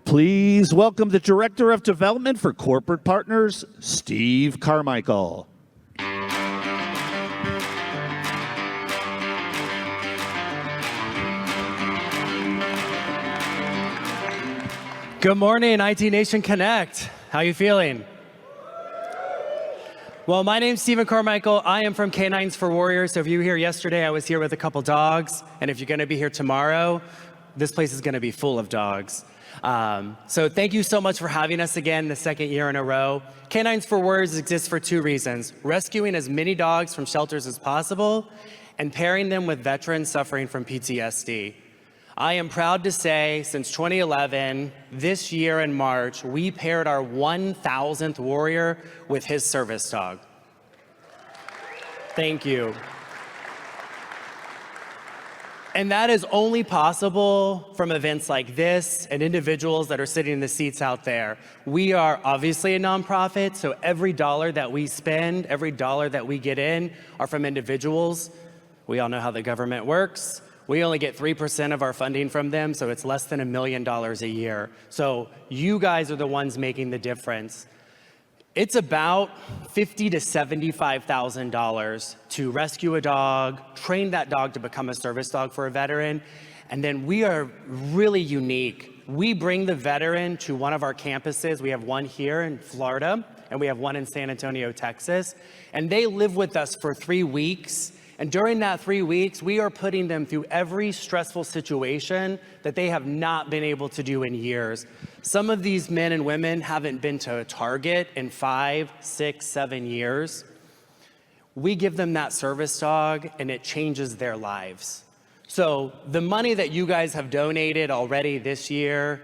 Please welcome the Director of Development for Corporate Partners, Steve Carmichael. Good morning, IT Nation Connect. How you feeling? Well, my name's Stephen Carmichael. I am from Canines for Warriors. So if you were here yesterday, I was here with a couple dogs. And if you're going to be here tomorrow, this place is going to be full of dogs. So thank you so much for having us again the second year in a row. Canines for Warriors exists for two reasons: rescuing as many dogs from shelters as possible and pairing them with veterans suffering from PTSD. I am proud to say, since 2011, this year in March, we paired our 1,000th warrior with his service dog. Thank you. And that is only possible from events like this and individuals that are sitting in the seats out there. We are obviously a nonprofit, so every dollar that we spend, every dollar that we get in are from individuals. We all know how the government works. We only get 3% of our funding from them, so it's less than $1 million a year. So you guys are the ones making the difference. It's about $50,000 to $75,000 to rescue a dog, train that dog to become a service dog for a veteran, and then we are really unique. We bring the veteran to one of our campuses. We have one here in Florida, and we have one in San Antonio, Texas, and they live with us for 3 weeks. And during that 3 weeks, we are putting them through every stressful situation that they have not been able to do in years. Some of these men and women haven't been to a Target in 5, 6, 7 years. We give them that service dog, and it changes their lives. So the money that you guys have donated already this year,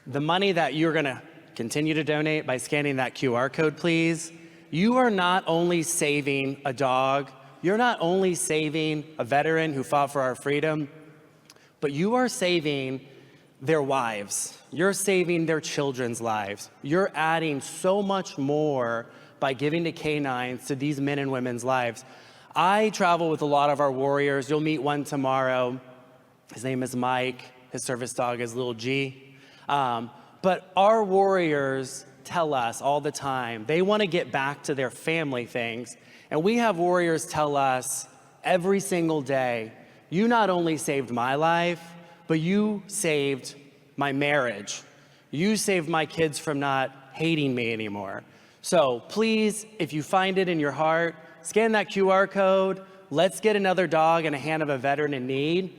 the money that you're gonna continue to donate by scanning that QR code, please, you are not only saving a dog, you're not only saving a veteran who fought for our freedom, but you are saving their wives. You're saving their children's lives. You're adding so much more by giving to canines to these men and women's lives. I travel with a lot of our warriors. You'll meet one tomorrow. His name is Mike. His service dog is Little G. But our warriors tell us all the time, they want to get back to their family things. And we have warriors tell us every single day, you not only saved my life, but you saved my marriage. You saved my kids from not hating me anymore. So please, if you find it in your heart, scan that QR code. Let's get another dog in the hand of a veteran in need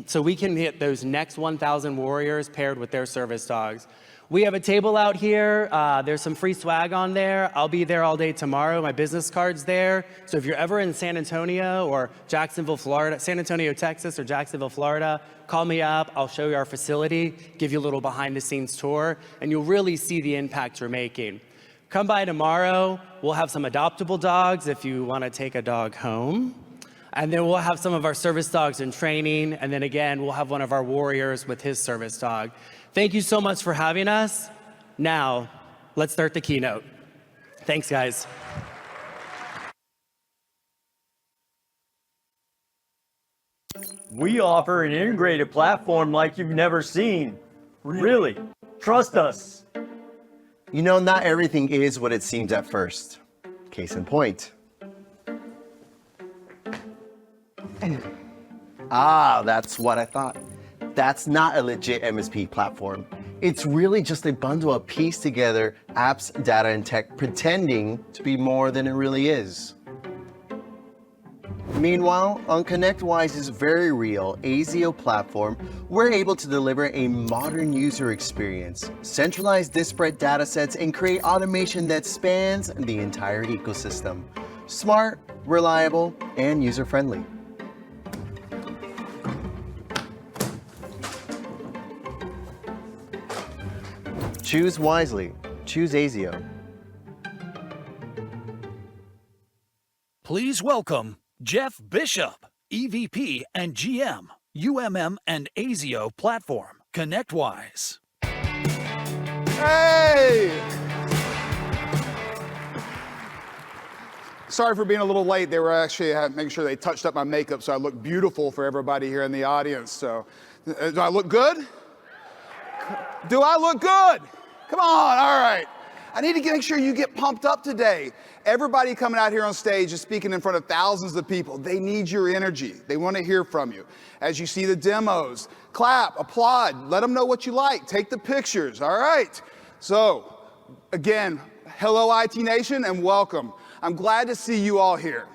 so we can get those next 1,000 warriors paired with their service dogs. We have a table out here. There's some free swag on there. I'll be there all day tomorrow. My business card's there. So if you're ever in San Antonio or Jacksonville, Florida, San Antonio, Texas, or Jacksonville, Florida, call me up. I'll show you our facility, give you a little behind the scenes tour, and you'll really see the impact you're making. Come by tomorrow. We'll have some adoptable dogs if you want to take a dog home. And then we'll have some of our service dogs in training. And then again, we'll have one of our warriors with his service dog. Thank you so much for having us. Now, let's start the keynote. Thanks, guys. We offer an integrated platform like you've never seen. Really, trust us. You know, not everything is what it seems at first. Case in point. That's what I thought. That's not a legit MSP platform. It's really just a bundle of pieced together apps, data, and tech pretending to be more than it really is. Meanwhile, on ConnectWise's very real ASIO platform, we're able to deliver a modern user experience, centralize disparate data sets, and create automation that spans the entire ecosystem. Smart, reliable, and user-friendly. Choose wisely. Choose ASIO. Please welcome Jeff Bishop, EVP and GM, UMM and ASIO Platform, ConnectWise. Hey! Sorry for being a little late. They were actually making sure they touched up my makeup so I look beautiful for everybody here in the audience. So, do I look good? Do I look good? Come on, all right. I need to make sure you get pumped up today. Everybody coming out here on stage is speaking in front of thousands of people. They need your energy. They want to hear from you. As you see the demos, clap, applaud, let them know what you like. Take the pictures, all right? So, again, hello IT Nation and welcome. I'm glad to see you all here.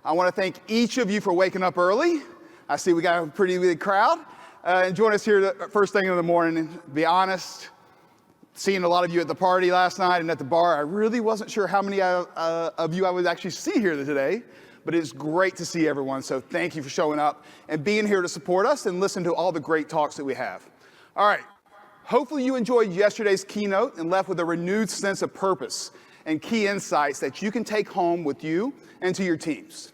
I want to thank each of you for waking up early. I see we got a pretty big crowd. And join us here the first thing in the morning. To be honest, seeing a lot of you at the party last night and at the bar, I really wasn't sure how many of you I would actually see here today, but it's great to see everyone. So thank you for showing up and being here to support us and listen to all the great talks that we have. All right, hopefully you enjoyed yesterday's keynote and left with a renewed sense of purpose and key insights that you can take home with you and to your teams.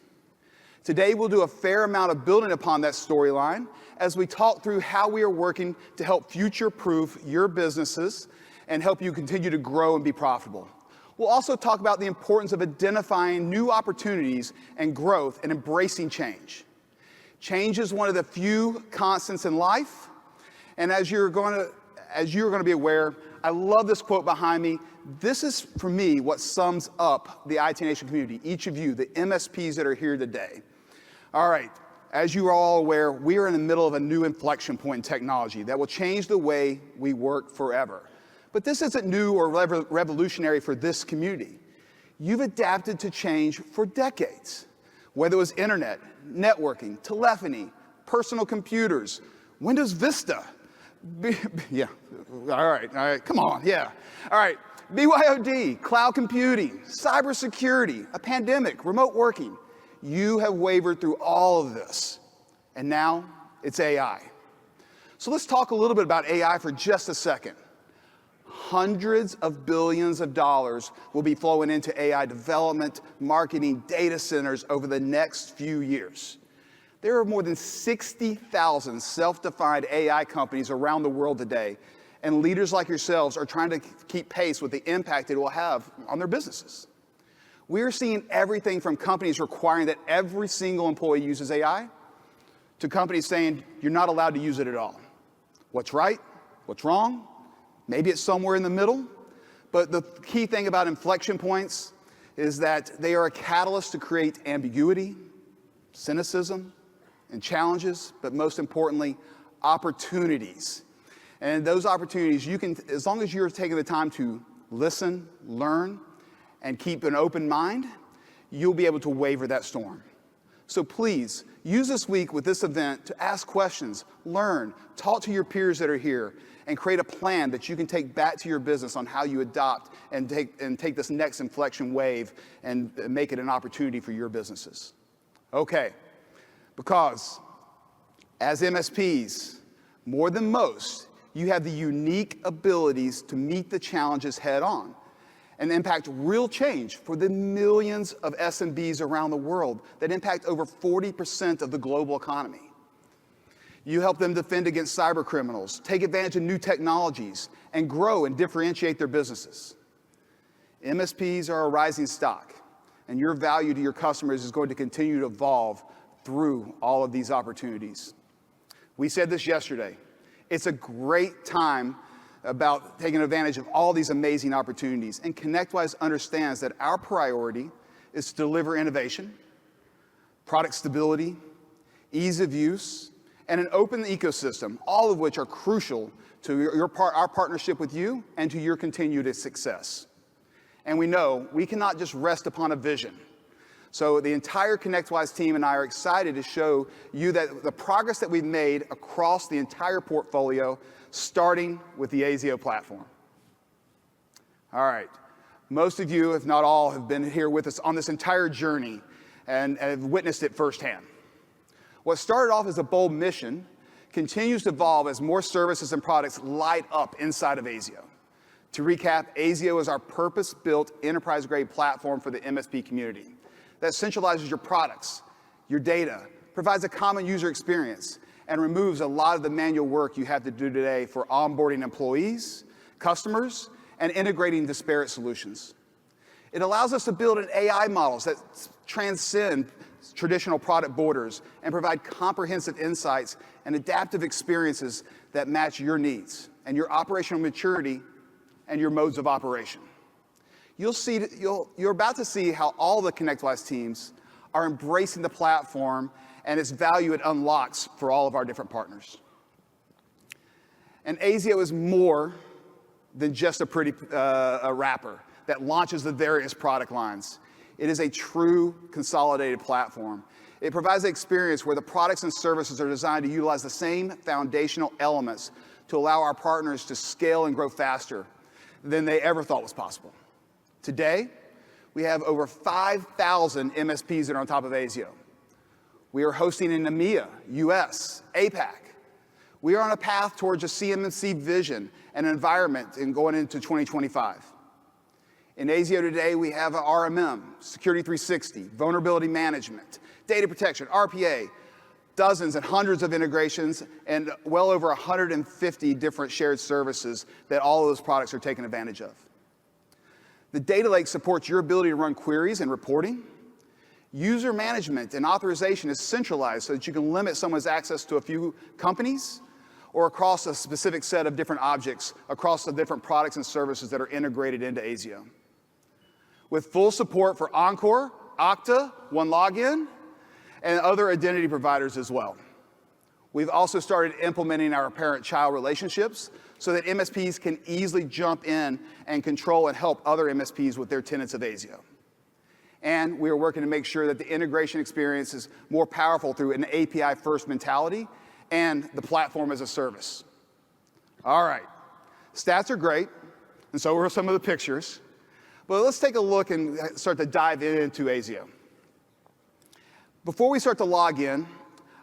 Today we'll do a fair amount of building upon that storyline as we talk through how we are working to help future-proof your businesses and help you continue to grow and be profitable. We'll also talk about the importance of identifying new opportunities and growth and embracing change. Change is one of the few constants in life, and as you're going to be aware, I love this quote behind me. This is, for me, what sums up the IT Nation community, each of you, the MSPs that are here today. All right. As you are all aware, we are in the middle of a new inflection point in technology that will change the way we work forever. But this isn't new or revolutionary for this community. You've adapted to change for decades, whether it was internet, networking, telephony, personal computers, Windows Vista. Yeah, all right, come on, yeah. All right, BYOD, cloud computing, cybersecurity, a pandemic, remote working. You have wavered through all of this, and now it's AI. So let's talk a little bit about AI for just a second. Hundreds of billions of dollars will be flowing into AI development, marketing, data centers over the next few years. There are more than 60,000 self-defined AI companies around the world today, and leaders like yourselves are trying to keep pace with the impact it will have on their businesses. We are seeing everything from companies requiring that every single employee uses AI to companies saying you're not allowed to use it at all. What's right? What's wrong? Maybe it's somewhere in the middle. But the key thing about inflection points is that they are a catalyst to create ambiguity, cynicism, and challenges, but most importantly, opportunities. And those opportunities, you can, as long as you're taking the time to listen, learn, and keep an open mind, you'll be able to waver that storm. So please, use this week with this event to ask questions, learn, talk to your peers that are here, and create a plan that you can take back to your business on how you adopt and take this next inflection wave and make it an opportunity for your businesses. Okay, because as MSPs, more than most, you have the unique abilities to meet the challenges head on and impact real change for the millions of SMBs around the world that impact over 40% of the global economy. You help them defend against cyber criminals, take advantage of new technologies, and grow and differentiate their businesses. MSPs are a rising stock, and your value to your customers is going to continue to evolve through all of these opportunities. We said this yesterday. It's a great time about taking advantage of all these amazing opportunities. And ConnectWise understands that our priority is to deliver innovation, product stability, ease of use, and an open ecosystem, all of which are crucial to our partnership with you and to your continued success. And we know we cannot just rest upon a vision. So the entire ConnectWise team and I are excited to show you that the progress that we've made across the entire portfolio, starting with the ASIO platform. All right, most of you, if not all, have been here with us on this entire journey and have witnessed it firsthand. What started off as a bold mission continues to evolve as more services and products light up inside of ASIO. To recap, ASIO is our purpose-built enterprise-grade platform for the MSP community that centralizes your products, your data, provides a common user experience, and removes a lot of the manual work you have to do today for onboarding employees, customers, and integrating disparate solutions. It allows us to build an AI models that transcend traditional product borders and provide comprehensive insights and adaptive experiences that match your needs. and your operational maturity and your modes of operation. You're about to see how all the ConnectWise teams are embracing the platform and its value it unlocks for all of our different partners. And ASIO is more than just a pretty wrapper that launches the various product lines. It is a true consolidated platform. It provides an experience where the products and services are designed to utilize the same foundational elements to allow our partners to scale and grow faster than they ever thought was possible. Today, we have over 5,000 MSPs that are on top of ASIO. We are hosting in EMEA, US, APAC. We are on a path towards a CMMC vision and environment in going into 2025. In ASIO today, we have RMM, Security 360, vulnerability management, data protection, RPA, dozens and hundreds of integrations, and well over 150 different shared services that all of those products are taking advantage of. The data lake supports your ability to run queries and reporting. User management and authorization is centralized so that you can limit someone's access to a few companies or across a specific set of different objects across the different products and services that are integrated into ASIO. With full support for Encore, Okta, OneLogin, and other identity providers as well. We've also started implementing our parent-child relationships so that MSPs can easily jump in and control and help other MSPs with their tenants of ASIO. And we are working to make sure that the integration experience is more powerful through an API-first mentality and the platform as a service. All right, stats are great, and so are some of the pictures. But let's take a look and start to dive into ASIO. Before we start to log in,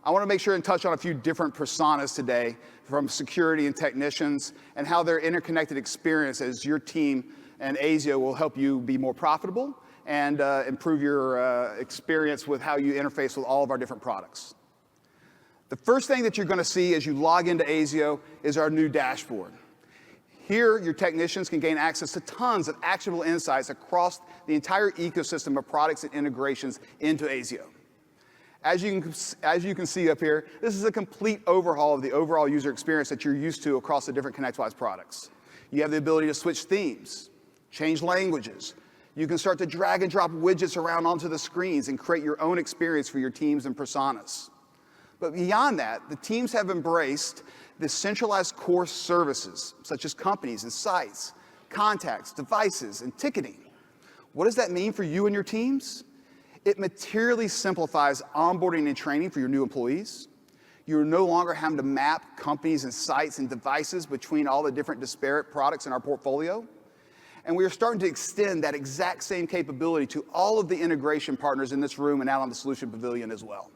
I want to make sure and touch on a few different personas today from security and technicians and how their interconnected experience as your team and ASIO will help you be more profitable and improve your experience with how you interface with all of our different products. The first thing that you're going to see as you log into ASIO is our new dashboard. Here, your technicians can gain access to tons of actionable insights across the entire ecosystem of products and integrations into ASIO. As you can see up here, this is a complete overhaul of the overall user experience that you're used to across the different ConnectWise products. You have the ability to switch themes, change languages. You can start to drag and drop widgets around onto the screens and create your own experience for your teams and personas. But beyond that, the teams have embraced the centralized core services, such as companies and sites, contacts, devices, and ticketing. What does that mean for you and your teams? It materially simplifies onboarding and training for your new employees. You're no longer having to map companies and sites and devices between all the different disparate products in our portfolio. And we are starting to extend that exact same capability to all of the integration partners in this room and out on the Solution Pavilion as well.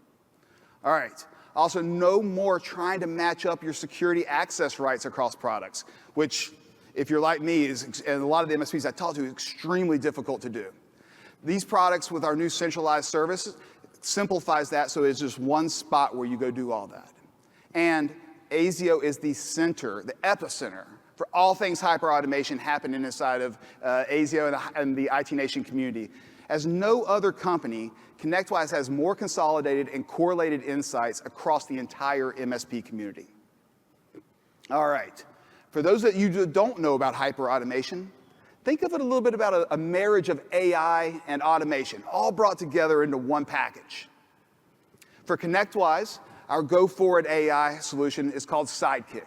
All right. Also, no more trying to match up your security access rights across products, which, if you're like me, and a lot of the MSPs I talk to, is extremely difficult to do. These products with our new centralized service simplifies that, so it's just one spot where you go do all that. And ASIO is the center, the epicenter for all things hyper-automation happening inside of ASIO and the IT Nation community. As no other company, ConnectWise has more consolidated and correlated insights across the entire MSP community. All right, for those that you don't know about hyper-automation, think of it a little bit about a marriage of AI and automation, all brought together into one package. For ConnectWise, our go-forward AI solution is called Sidekick,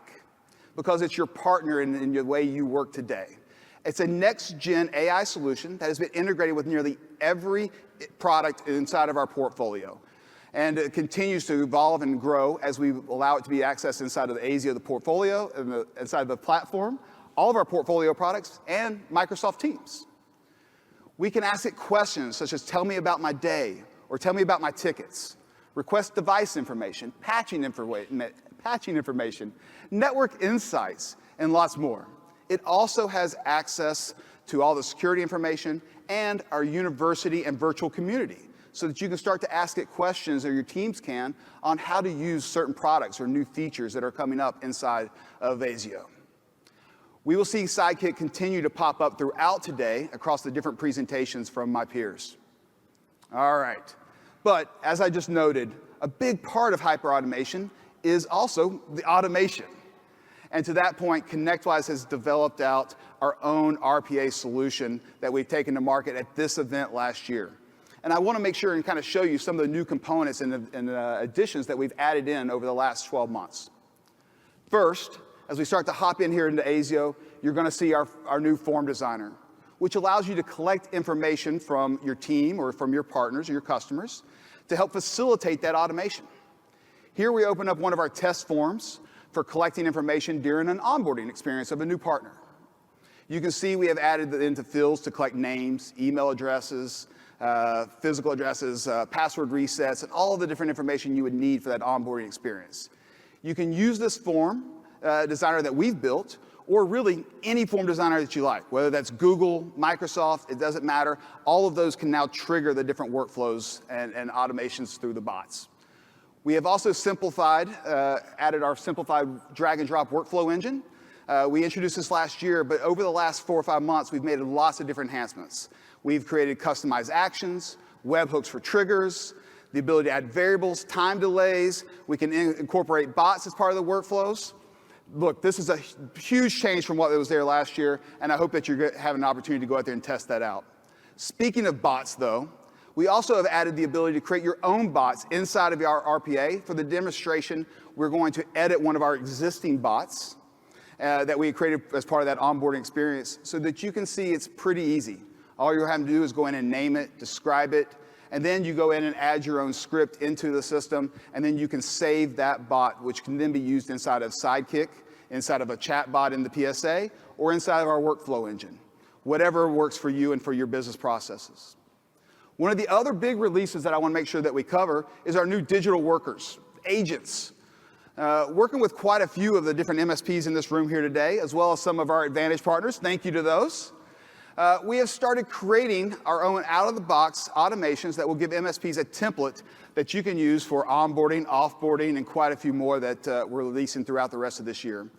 because it's your partner in the way you work today. It's a next-gen AI solution that has been integrated with nearly every product inside of our portfolio. And it continues to evolve and grow as we allow it to be accessed inside of the ASIO, the portfolio, and inside of the platform, all of our portfolio products, and Microsoft Teams. We can ask it questions such as, tell me about my day, or tell me about my tickets, request device information, patching information, network insights, and lots more. It also has access to all the security information and our university and virtual community, so that you can start to ask it questions, or your teams can, on how to use certain products or new features that are coming up inside of ASIO. We will see Sidekick continue to pop up throughout today across the different presentations from my peers. All right, but as I just noted, a big part of hyperautomation is also the automation. And to that point, ConnectWise has developed out our own RPA solution that we've taken to market at this event last year. And I want to make sure and kind of show you some of the new components and additions that we've added in over the last 12 months. First, as we start to hop in here into ASIO, you're going to see our new form designer, which allows you to collect information from your team or from your partners or your customers to help facilitate that automation. Here we open up one of our test forms for collecting information during an onboarding experience of a new partner. You can see we have added into fields to collect names, email addresses, physical addresses, password resets, and all the different information you would need for that onboarding experience. You can use this form designer that we've built, or really any form designer that you like, whether that's Google, Microsoft, it doesn't matter. All of those can now trigger the different workflows and automations through the bots. We have also simplified, added our simplified drag and drop workflow engine. We introduced this last year, but over the last 4 or 5 months, we've made lots of different enhancements. We've created customized actions, webhooks for triggers, the ability to add variables, time delays. We can incorporate bots as part of the workflows. Look, this is a huge change from what was there last year, and I hope that you have an opportunity to go out there and test that out. Speaking of bots, though, we also have added the ability to create your own bots inside of our RPA. For the demonstration, we're going to edit one of our existing bots that we created as part of that onboarding experience so that you can see it's pretty easy. All you're having to do is go in and name it, describe it, and then you go in and add your own script into the system, and then you can save that bot, which can then be used inside of Sidekick, inside of a chat bot in the PSA, or inside of our workflow engine, whatever works for you and for your business processes. One of the other big releases that I want to make sure that we cover is our new digital workers, agents. Working with quite a few of the different MSPs in this room here today, as well as some of our Advantage partners, thank you to those. We have started creating our own out-of-the-box automations that will give MSPs a template that you can use for onboarding, offboarding, and quite a few more that we're releasing throughout the rest of this year.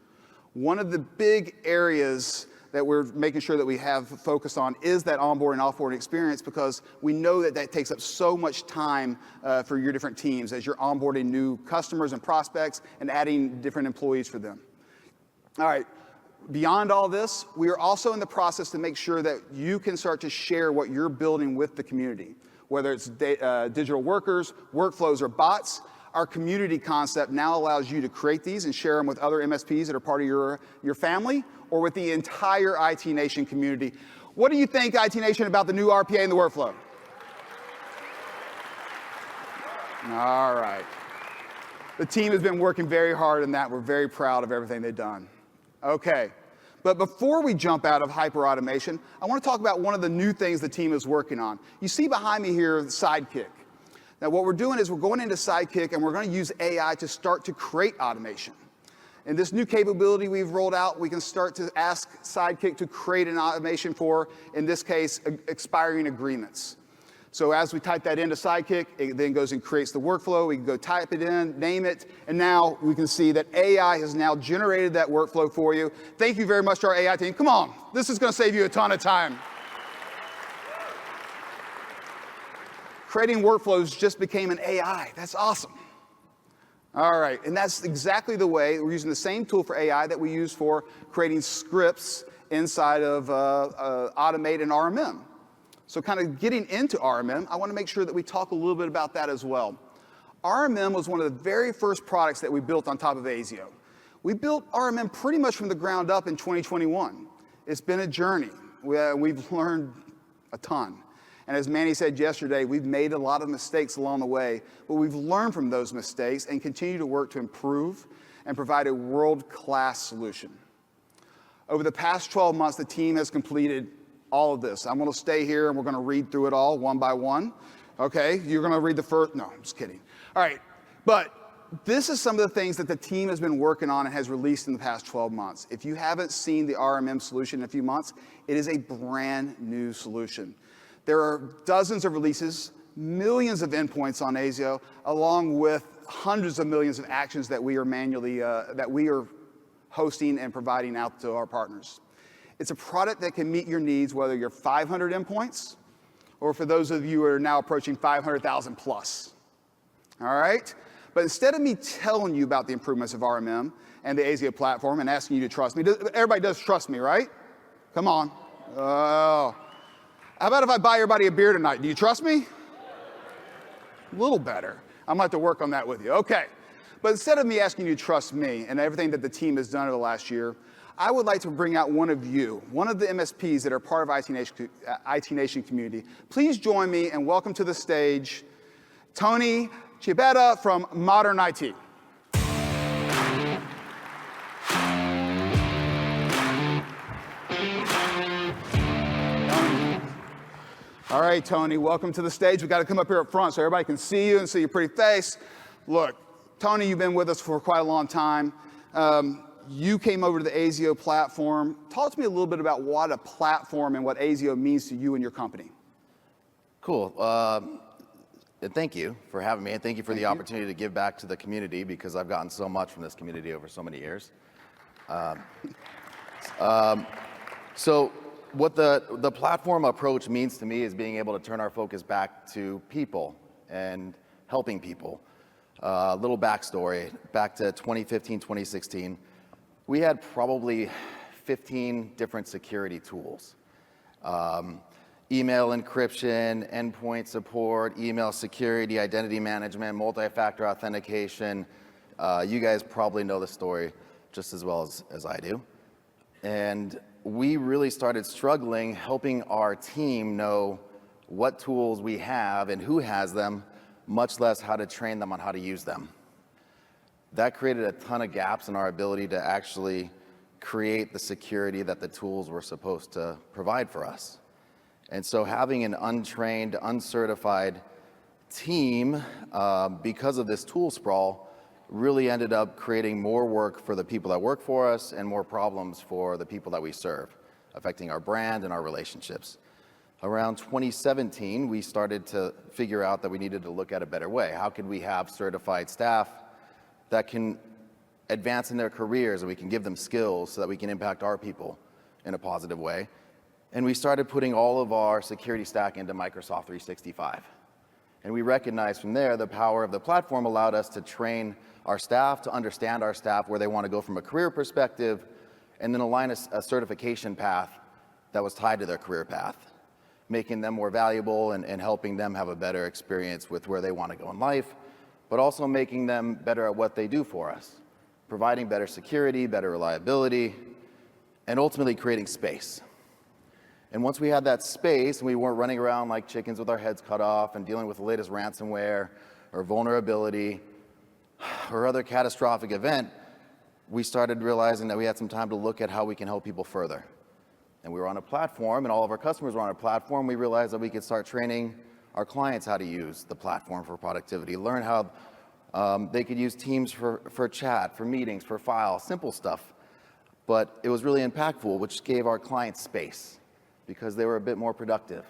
One of the big areas that we're making sure that we have focused on is that onboarding, offboarding experience, because we know that that takes up so much time for your different teams as you're onboarding new customers and prospects and adding different employees for them. All right, beyond all this, we are also in the process to make sure that you can start to share what you're building with the community, whether it's digital workers, workflows, or bots. Our community concept now allows you to create these and share them with other MSPs that are part of your family or with the entire IT Nation community. What do you think, IT Nation, about the new RPA and the workflow? All right. The team has been working very hard on that. We're very proud of everything they've done. Okay. But before we jump out of hyper-automation, I want to talk about one of the new things the team is working on. You see behind me here, Sidekick. Now, what we're doing is we're going into Sidekick, and we're going to use AI to start to create automation. And this new capability we've rolled out, we can start to ask Sidekick to create an automation for, in this case, expiring agreements. So as we type that into Sidekick, it then goes and creates the workflow. We can go type it in, name it, and now we can see that AI has now generated that workflow for you. Thank you very much to our AI team. Come on, this is going to save you a ton of time. Creating workflows just became an AI. That's awesome. All right, and that's exactly the way we're using the same tool for AI that we use for creating scripts inside of Automate and RMM. So kind of getting into RMM, I want to make sure that we talk a little bit about that as well. RMM was one of the very first products that we built on top of ASIO. We built RMM pretty much from the ground up in 2021. It's been a journey. We've learned a ton. And as Manny said yesterday, we've made a lot of mistakes along the way, but we've learned from those mistakes and continue to work to improve and provide a world-class solution. Over the past 12 months, the team has completed all of this. I'm going to stay here and we're going to read through it all one by one. Okay, you're going to read the first, no, I'm just kidding. All right, but this is some of the things that the team has been working on and has released in the past 12 months. If you haven't seen the RMM solution in a few months, it is a brand new solution. There are dozens of releases, millions of endpoints on ASIO, along with hundreds of millions of actions that we are manually, that we are hosting and providing out to our partners. It's a product that can meet your needs, whether you're 500 endpoints, or for those of you who are now approaching 500,000 plus. All right? But instead of me telling you about the improvements of RMM and the ASIO platform and asking you to trust me, everybody does trust me, right? Come on. Oh. How about if I buy everybody a beer tonight? Do you trust me? A little better. I'm gonna have to work on that with you. Okay. But instead of me asking you to trust me and everything that the team has done over the last year, I would like to bring out one of you, one of the MSPs that are part of IT Nation community. Please join me and welcome to the stage Tony Chiabetta from Modern IT. All right, Tony, welcome to the stage. We got to come up here up front so everybody can see you and see your pretty face. Look, Tony, you've been with us for quite a long time. You came over to the ASIO platform. Talk to me a little bit about what a platform and what ASIO means to you and your company. Cool. Thank you for having me, and thank you for the opportunity to give back to the community, because I've gotten so much from this community over so many years. So what the platform approach means to me is being able to turn our focus back to people and helping people. Little backstory, back to 2015, 2016, we had probably 15 different security tools. Email encryption, endpoint support, email security, identity management, multi-factor authentication. You guys probably know the story just as well as I do. And we really started struggling helping our team know what tools we have and who has them, much less how to train them on how to use them. That created a ton of gaps in our ability to actually create the security that the tools were supposed to provide for us. And so having an untrained, uncertified team, because of this tool sprawl, really ended up creating more work for the people that work for us and more problems for the people that we serve, affecting our brand and our relationships. Around 2017, we started to figure out that we needed to look at a better way. How could we have certified staff that can advance in their careers, and we can give them skills so that we can impact our people in a positive way? And we started putting all of our security stack into Microsoft 365. And we recognized from there the power of the platform allowed us to train our staff, to understand our staff, where they want to go from a career perspective, and then align a certification path that was tied to their career path, making them more valuable and helping them have a better experience with where they want to go in life, but also making them better at what they do for us, providing better security, better reliability, and ultimately creating space. And once we had that space and we weren't running around like chickens with our heads cut off and dealing with the latest ransomware or vulnerability or other catastrophic event, we started realizing that we had some time to look at how we can help people further. And we were on a platform, and all of our customers were on a platform. We realized that we could start training our clients how to use the platform for productivity, learn how they could use Teams for chat, for meetings, for files, simple stuff. But it was really impactful, which gave our clients space because they were a bit more productive.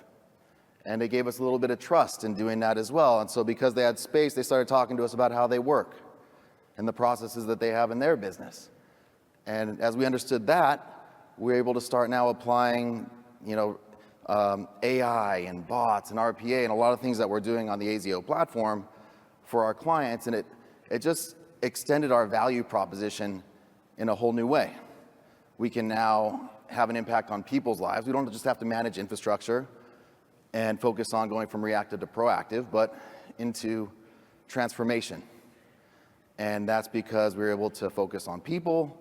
And they gave us a little bit of trust in doing that as well. And so because they had space, they started talking to us about how they work and the processes that they have in their business. And as we understood that, we were able to start now applying, AI and bots and RPA and a lot of things that we're doing on the ASIO platform for our clients. And it just extended our value proposition in a whole new way. We can now have an impact on people's lives. We don't just have to manage infrastructure and focus on going from reactive to proactive, but into transformation. And that's because we were able to focus on people,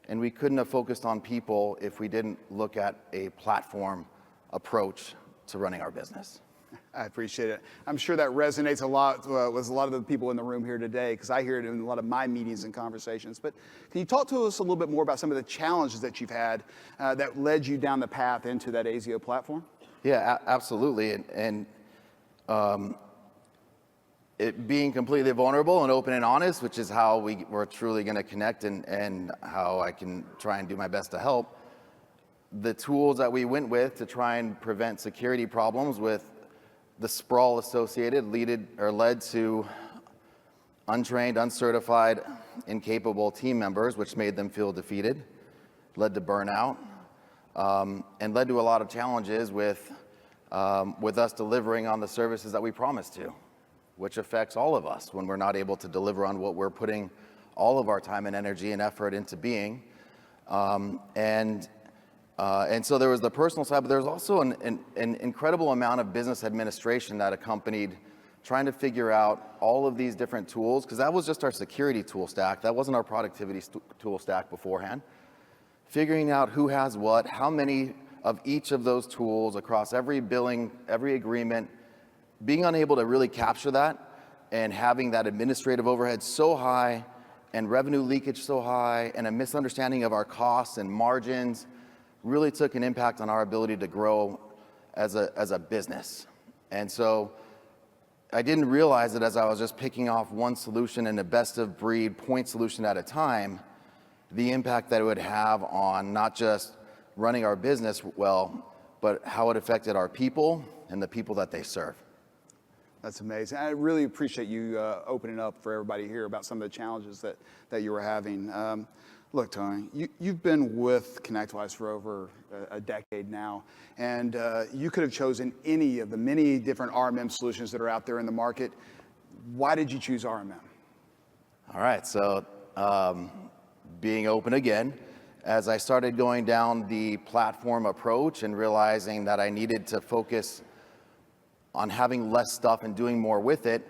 and we couldn't have focused on people if we didn't look at a platform approach to running our business. I appreciate it. I'm sure that resonates a lot with a lot of the people in the room here today, because I hear it in a lot of my meetings and conversations. But can you talk to us a little bit more about some of the challenges that you've had that led you down the path into that ASIO platform? Yeah, absolutely. And it being completely vulnerable and open and honest, which is how we're truly going to connect and how I can try and do my best to help. The tools that we went with to try and prevent security problems with the sprawl associated led to untrained, uncertified, incapable team members, which made them feel defeated, led to burnout, and led to a lot of challenges with us delivering on the services that we promised to. which affects all of us when we're not able to deliver on what we're putting all of our time and energy and effort into being. And so there was the personal side, but there was also an incredible amount of business administration that accompanied trying to figure out all of these different tools, because that was just our security tool stack. That wasn't our productivity tool stack beforehand. Figuring out who has what, how many of each of those tools across every billing, every agreement, being unable to really capture that and having that administrative overhead so high and revenue leakage so high and a misunderstanding of our costs and margins really took an impact on our ability to grow as a business. And so I didn't realize that as I was just picking off one solution and a best of breed point solution at a time, the impact that it would have on not just running our business well, but how it affected our people and the people that they serve. That's amazing. I really appreciate you opening up for everybody here about some of the challenges that you were having. Look, Tony, you've been with ConnectWise for over a decade now, and you could have chosen any of the many different RMM solutions that are out there in the market. Why did you choose RMM? All right, so being open again, as I started going down the platform approach and realizing that I needed to focus on having less stuff and doing more with it,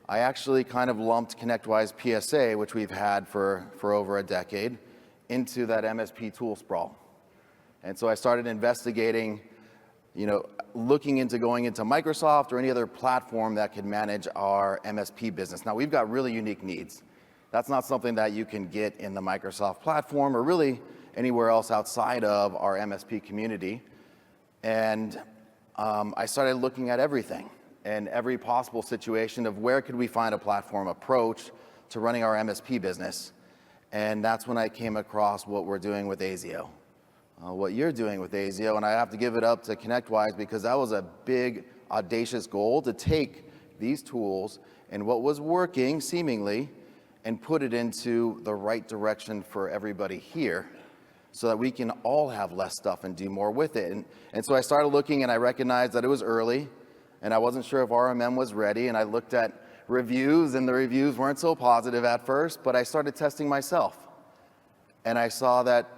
I actually kind of lumped ConnectWise PSA, which we've had for over a decade, into that MSP tool sprawl. And so I started investigating, looking into going into Microsoft or any other platform that could manage our MSP business. Now, we've got really unique needs. That's not something that you can get in the Microsoft platform or really anywhere else outside of our MSP community. And I started looking at everything and every possible situation of where could we find a platform approach to running our MSP business. And that's when I came across what we're doing with ASIO, what you're doing with ASIO. And I have to give it up to ConnectWise because that was a big, audacious goal to take these tools and what was working seemingly and put it into the right direction for everybody here so that we can all have less stuff and do more with it. And so I started looking and I recognized that it was early and I wasn't sure if RMM was ready, and I looked at reviews and the reviews weren't so positive at first, but I started testing myself. And I saw that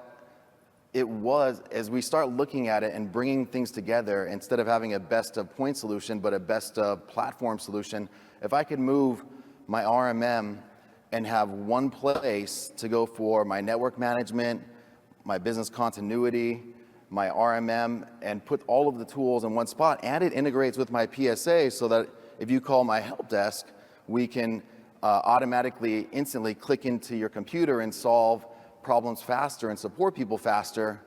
it was, as we start looking at it and bringing things together, instead of having a best of point solution, but a best of platform solution, if I could move my RMM and have one place to go for my network management, my business continuity, my RMM, and put all of the tools in one spot, and it integrates with my PSA so that if you call my help desk, we can automatically, instantly click into your computer and solve problems faster and support people faster.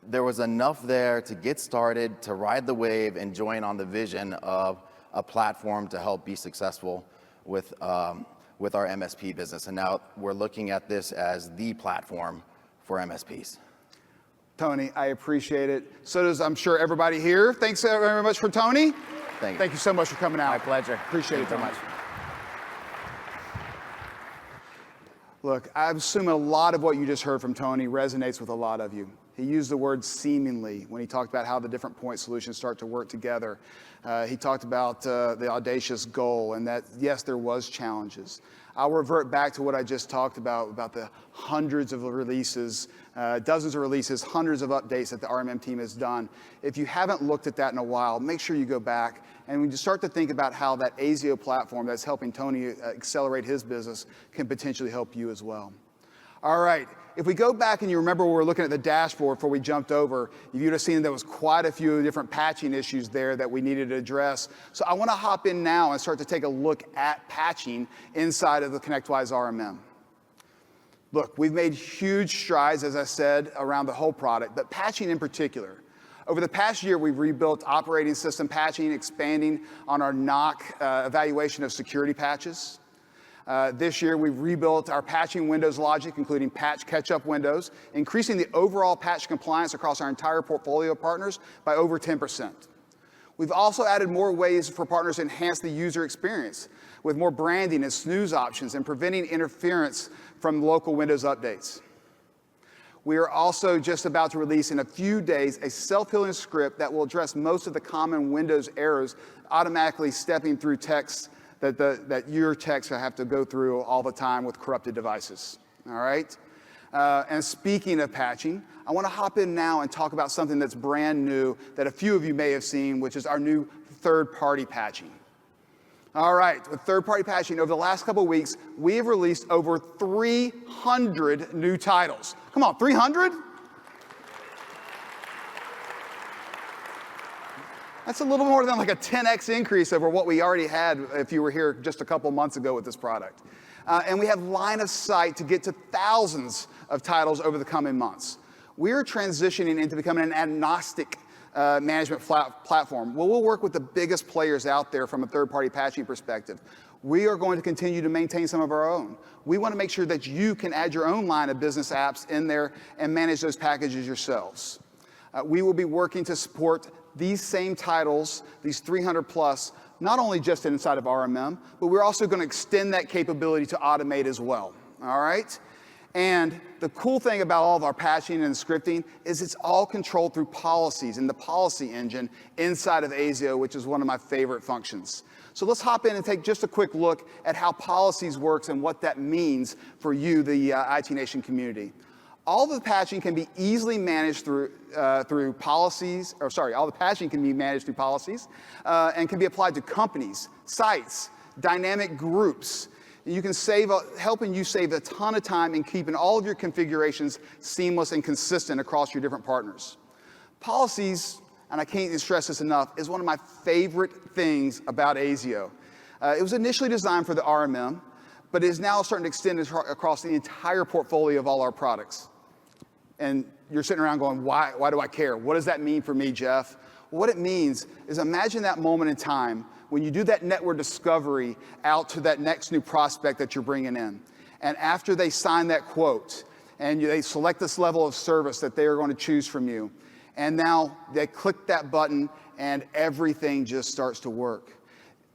There was enough there to get started, to ride the wave and join on the vision of a platform to help be successful with our MSP business. And now we're looking at this as the platform for MSPs. Tony, I appreciate it. So does, I'm sure, everybody here. Thanks very much for Tony. Thank you so much for coming out. My pleasure. Appreciate it so much. Look, I'm assuming a lot of what you just heard from Tony resonates with a lot of you. He used the word seemingly when he talked about how the different point solutions start to work together. He talked about the audacious goal and that, yes, there was challenges. I'll revert back to what I just talked about the hundreds of releases, dozens of releases, hundreds of updates that the RMM team has done. If you haven't looked at that in a while, make sure you go back. And when you start to think about how that ASIO platform that's helping Tony accelerate his business can potentially help you as well. All right, if we go back and you remember we were looking at the dashboard before we jumped over, you'd have seen there was quite a few different patching issues there that we needed to address. So I want to hop in now and start to take a look at patching inside of the ConnectWise RMM. Look, we've made huge strides, as I said, around the whole product, but patching in particular. Over the past year, we've rebuilt operating system patching, expanding on our NOC evaluation of security patches. This year, we've rebuilt our patching windows logic, including patch catch-up windows, increasing the overall patch compliance across our entire portfolio of partners by over 10%. We've also added more ways for partners to enhance the user experience with more branding and snooze options and preventing interference from local Windows updates. We are also just about to release in a few days a self-healing script that will address most of the common Windows errors, automatically stepping through text that your techs have to go through all the time with corrupted devices, all right? And speaking of patching, I want to hop in now and talk about something that's brand new that a few of you may have seen, which is our new third-party patching. All right, with third-party patching, over the last couple of weeks, we have released over 300 new titles. Come on, 300? That's a little more than like a 10x increase over what we already had if you were here just a couple months ago with this product. And we have line of sight to get to thousands of titles over the coming months. We're transitioning into becoming an agnostic management platform. Well, we'll work with the biggest players out there from a third-party patching perspective. We are going to continue to maintain some of our own. We want to make sure that you can add your own line of business apps in there and manage those packages yourselves. We will be working to support these same titles, these 300 plus, not only just inside of RMM, but we're also going to extend that capability to automate as well, all right? And the cool thing about all of our patching and scripting is it's all controlled through policies in the policy engine inside of ASIO, which is one of my favorite functions. So let's hop in and take just a quick look at how policies works and what that means for you, the IT Nation community. All the patching can be easily managed through policies, all the patching can be managed through policies and can be applied to companies, sites, dynamic groups. You can helping you save a ton of time in keeping all of your configurations seamless and consistent across your different partners. Policies, and I can't stress this enough, is one of my favorite things about ASIO. It was initially designed for the RMM, but it is now starting to extend across the entire portfolio of all our products. And you're sitting around going, why do I care? What does that mean for me, Jeff? What it means is imagine that moment in time when you do that network discovery out to that next new prospect that you're bringing in. And after they sign that quote and they select this level of service that they are going to choose from you, and now they click that button and everything just starts to work.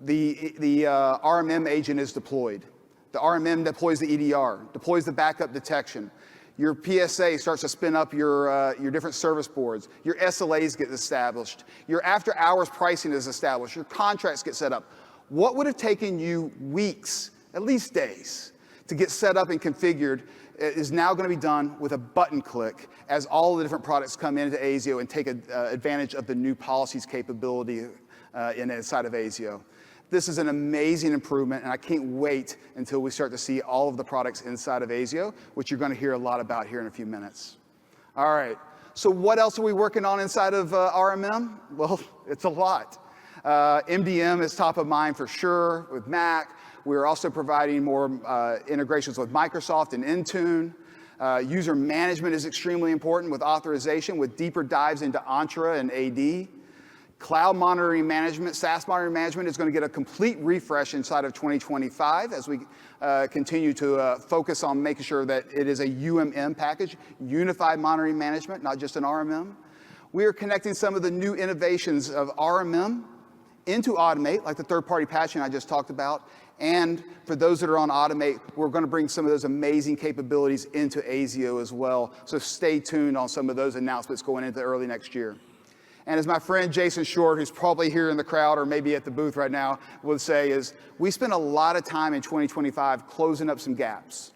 The RMM agent is deployed. The RMM deploys the EDR, deploys the backup detection. Your PSA starts to spin up your different service boards. Your SLAs get established. Your after-hours pricing is established. Your contracts get set up. What would have taken you weeks, at least days, to get set up and configured is now going to be done with a button click as all the different products come into ASIO and take advantage of the new policies capability inside of ASIO. This is an amazing improvement, and I can't wait until we start to see all of the products inside of ASIO, which you're going to hear a lot about here in a few minutes. All right, so what else are we working on inside of RMM? Well, it's a lot. MDM is top of mind for sure with Mac. We're also providing more integrations with Microsoft and Intune. User management is extremely important with authorization, with deeper dives into Entra and AD. Cloud monitoring management, SaaS monitoring management is going to get a complete refresh inside of 2025 as we continue to focus on making sure that it is a UMM package, unified monitoring management, not just an RMM. We are connecting some of the new innovations of RMM into Automate, like the third-party patching I just talked about. And for those that are on Automate, we're going to bring some of those amazing capabilities into ASIO as well. So stay tuned on some of those announcements going into early next year. And as my friend Jason Short, who's probably here in the crowd or maybe at the booth right now, would say is, we spent a lot of time in 2025 closing up some gaps.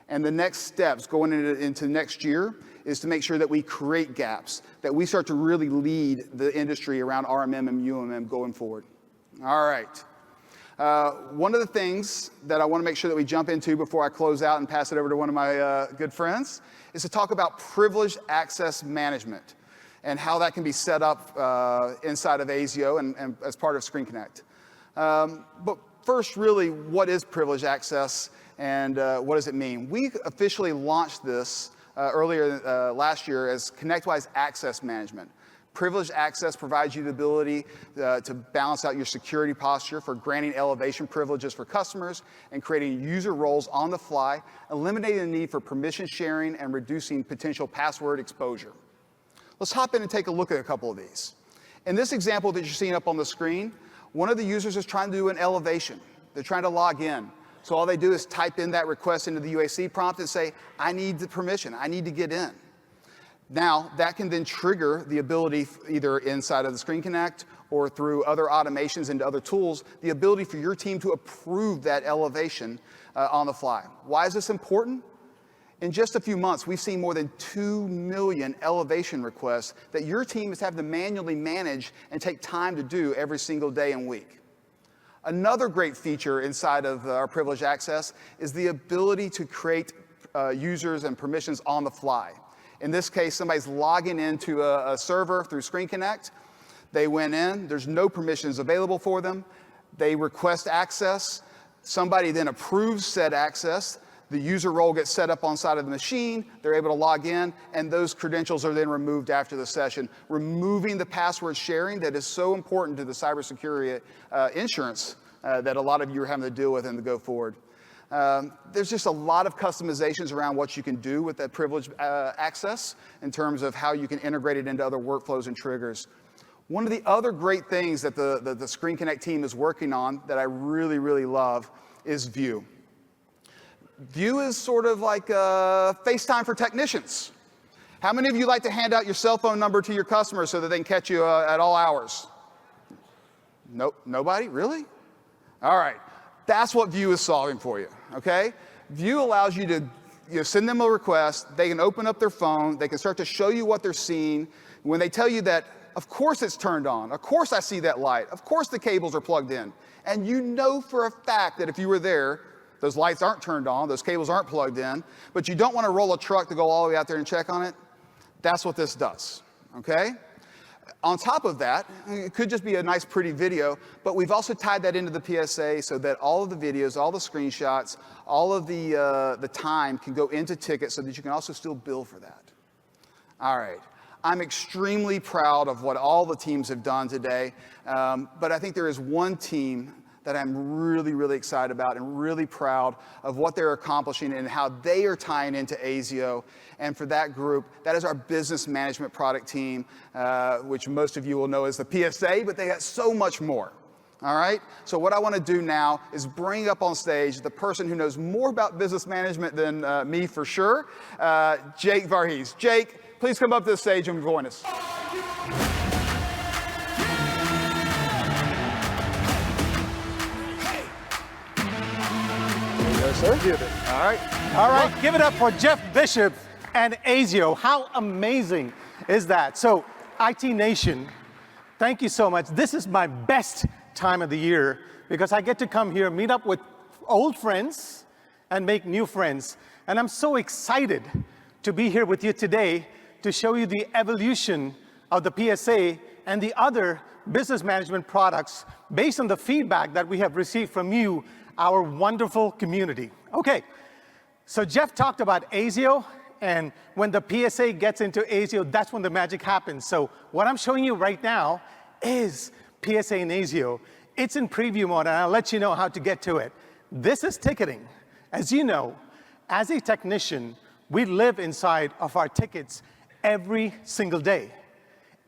And the next steps going into next year is to make sure that we create gaps, that we start to really lead the industry around RMM and UMM going forward. All right. One of the things that I want to make sure that we jump into before I close out and pass it over to one of my good friends is to talk about privileged access management and how that can be set up inside of ASIO and as part of Screen Connect. But first, really, what is privileged access and what does it mean? We officially launched this earlier last year as ConnectWise Access Management. Privileged access provides you the ability to balance out your security posture for granting elevation privileges for customers and creating user roles on the fly, eliminating the need for permission sharing and reducing potential password exposure. Let's hop in and take a look at a couple of these. In this example that you're seeing up on the screen, one of the users is trying to do an elevation. They're trying to log in. So all they do is type in that request into the UAC prompt and say, I need the permission, I need to get in. Now, that can then trigger the ability either inside of the Screen Connect or through other automations into other tools, the ability for your team to approve that elevation on the fly. Why is this important? In just a few months, we've seen more than 2 million elevation requests that your team is having to manually manage and take time to do every single day and week. Another great feature inside of our privileged access is the ability to create users and permissions on the fly. In this case, somebody's logging into a server through Screen Connect. They went in, there's no permissions available for them. They request access. Somebody then approves said access. The user role gets set up on side of the machine. They're able to log in, and those credentials are then removed after the session, removing the password sharing that is so important to the cybersecurity insurance that a lot of you are having to deal with and to go forward. There's just a lot of customizations around what you can do with that privileged access in terms of how you can integrate it into other workflows and triggers. One of the other great things that the Screen Connect team is working on that I really, really love is View. View is sort of like FaceTime for technicians. How many of you like to hand out your cell phone number to your customers so that they can catch you at all hours? Nope, nobody? Really? All right. That's what View is solving for you, okay? View allows you to send them a request. They can open up their phone. They can start to show you what they're seeing. When they tell you that, of course it's turned on. Of course I see that light. Of course the cables are plugged in. And you know for a fact that if you were there, those lights aren't turned on, those cables aren't plugged in, but you don't want to roll a truck to go all the way out there and check on it. That's what this does, okay? On top of that, it could just be a nice, pretty video, but we've also tied that into the PSA so that all of the videos, all the screenshots, all of the time can go into tickets so that you can also still bill for that. All right. I'm extremely proud of what all the teams have done today, but I think there is one team that I'm really, really excited about and really proud of what they're accomplishing and how they are tying into ASIO. And for that group, that is our business management product team, which most of you will know as the PSA, but they got so much more. All right? So what I want to do now is bring up on stage the person who knows more about business management than me for sure, Jake Varghese. Jake, please come up to the stage and join us. Sir? All right, give it up for Jeff Bishop and ASIO. How amazing is that? So, IT Nation, thank you so much. This is my best time of the year because I get to come here, meet up with old friends, and make new friends. And I'm so excited to be here with you today to show you the evolution of the PSA and the other business management products based on the feedback that we have received from you, our wonderful community. Okay, so Jeff talked about ASIO, and when the PSA gets into ASIO, that's when the magic happens. So what I'm showing you right now is PSA and ASIO. It's in preview mode, and I'll let you know how to get to it. This is ticketing. As you know, as a technician, we live inside of our tickets every single day.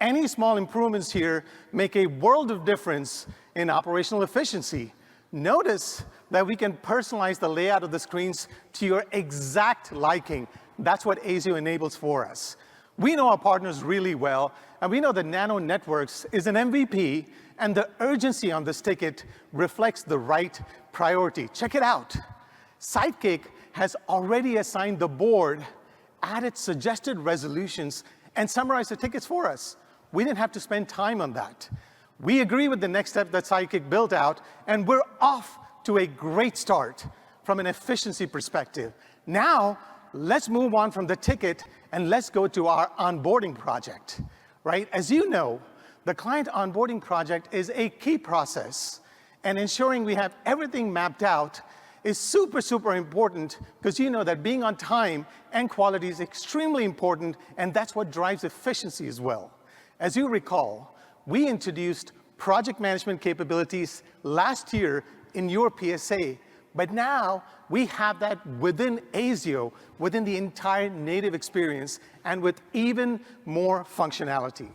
Any small improvements here make a world of difference in operational efficiency. Notice that we can personalize the layout of the screens to your exact liking. That's what ASIO enables for us. We know our partners really well, and we know that Nano Networks is an MVP, and the urgency on this ticket reflects the right priority. Check it out. Sidekick has already assigned the board, added suggested resolutions, and summarized the tickets for us. We didn't have to spend time on that. We agree with the next step that Sidekick built out, and we're off to a great start from an efficiency perspective. Now, let's move on from the ticket and let's go to our onboarding project, right? As you know, the client onboarding project is a key process, and ensuring we have everything mapped out is super, super important because you know that being on time and quality is extremely important, and that's what drives efficiency as well. As you recall, we introduced project management capabilities last year in your PSA, but now we have that within ASIO, within the entire native experience, and with even more functionality.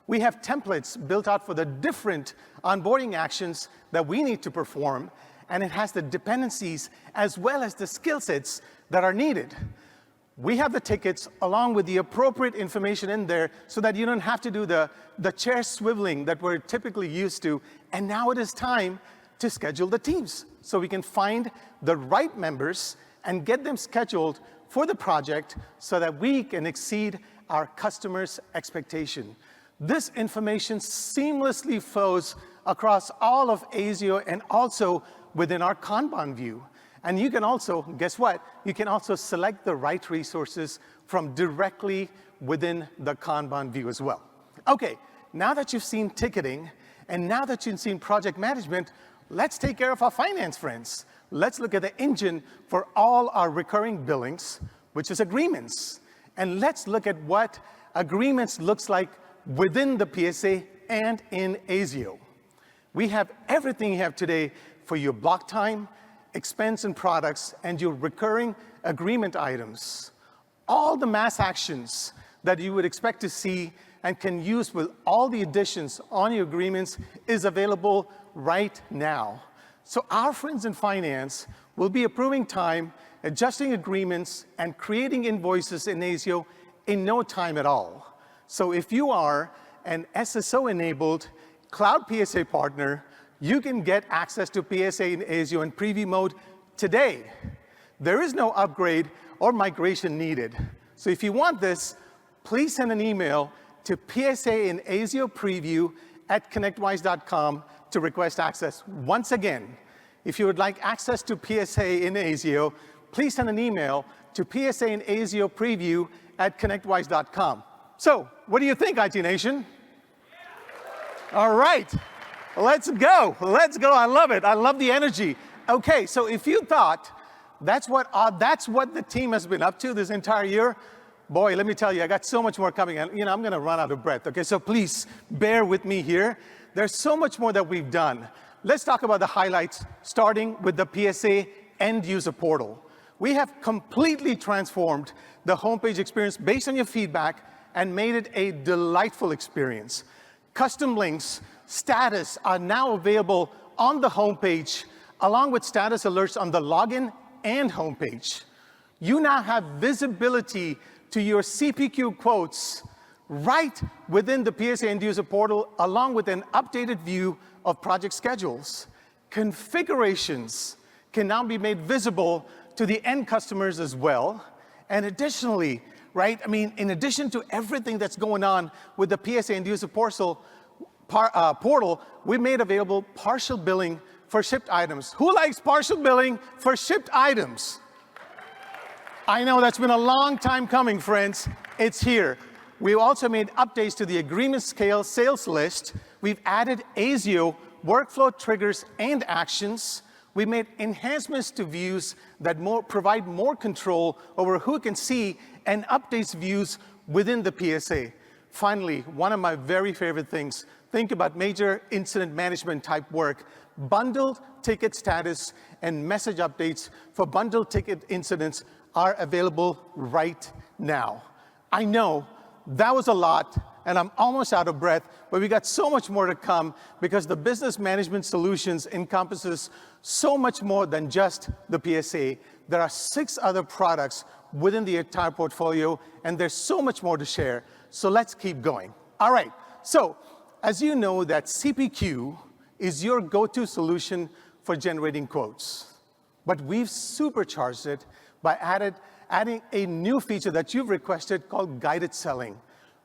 We have templates built out for the different onboarding actions that we need to perform, and it has the dependencies as well as the skill sets that are needed. We have the tickets along with the appropriate information in there so that you don't have to do the chair swiveling that we're typically used to. And now it is time to schedule the teams so we can find the right members and get them scheduled for the project so that we can exceed our customers' expectation. This information seamlessly flows across all of ASIO and also within our Kanban view. And you can also, guess what? You can also select the right resources from directly within the Kanban view as well. Okay, now that you've seen ticketing and now that you've seen project management, let's take care of our finance friends. Let's look at the engine for all our recurring billings, which is agreements. And let's look at what agreements looks like within the PSA and in ASIO. We have everything you have today for your block time, expense and products, and your recurring agreement items. All the mass actions that you would expect to see and can use with all the additions on your agreements is available right now. So our friends in finance will be approving time, adjusting agreements, and creating invoices in ASIO in no time at all. So if you are an SSO-enabled cloud PSA partner, you can get access to PSA in ASIO in preview mode today. There is no upgrade or migration needed. So if you want this, please send an email to PSA in ASIO preview at connectwise.com to request access. Once again, if you would like access to PSA in ASIO, please send an email to PSA in ASIO preview at connectwise.com. So, what do you think, IT Nation? All right, let's go. Let's go. I love it. I love the energy. Okay, so if you thought that's what the team has been up to this entire year, boy, let me tell you, I got so much more coming. And I'm going to run out of breath. Okay, so please bear with me here. There's so much more that we've done. Let's talk about the highlights, starting with the PSA end user portal. We have completely transformed the homepage experience based on your feedback and made it a delightful experience. Custom links, status are now available on the homepage, along with status alerts on the login and homepage. You now have visibility to your CPQ quotes right within the PSA end user portal, along with an updated view of project schedules. Configurations can now be made visible to the end customers as well. And additionally, right, in addition to everything that's going on with the PSA end user portal, we made available partial billing for shipped items. Who likes partial billing for shipped items? I know that's been a long time coming, friends. It's here. We've also made updates to the agreement scale sales list. We've added ASIO workflow triggers and actions. We made enhancements to views that provide more control over who can see and updates views within the PSA. Finally, one of my very favorite things, think about major incident management type work. Bundled ticket status and message updates for bundled ticket incidents are available right now. I know that was a lot, and I'm almost out of breath, but we got so much more to come because the business management solutions encompasses so much more than just the PSA. There are 6 other products within the entire portfolio, and there's so much more to share. So let's keep going. All right, so as you know that CPQ is your go-to solution for generating quotes, but we've supercharged it by adding a new feature that you've requested called guided selling.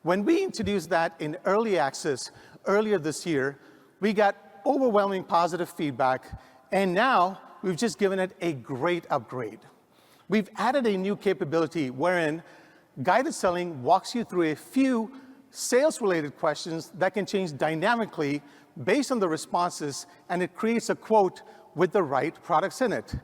When we introduced that in early access earlier this year, we got overwhelming positive feedback, and now we've just given it a great upgrade. We've added a new capability wherein guided selling walks you through a few sales-related questions that can change dynamically based on the responses, and it creates a quote with the right products in it.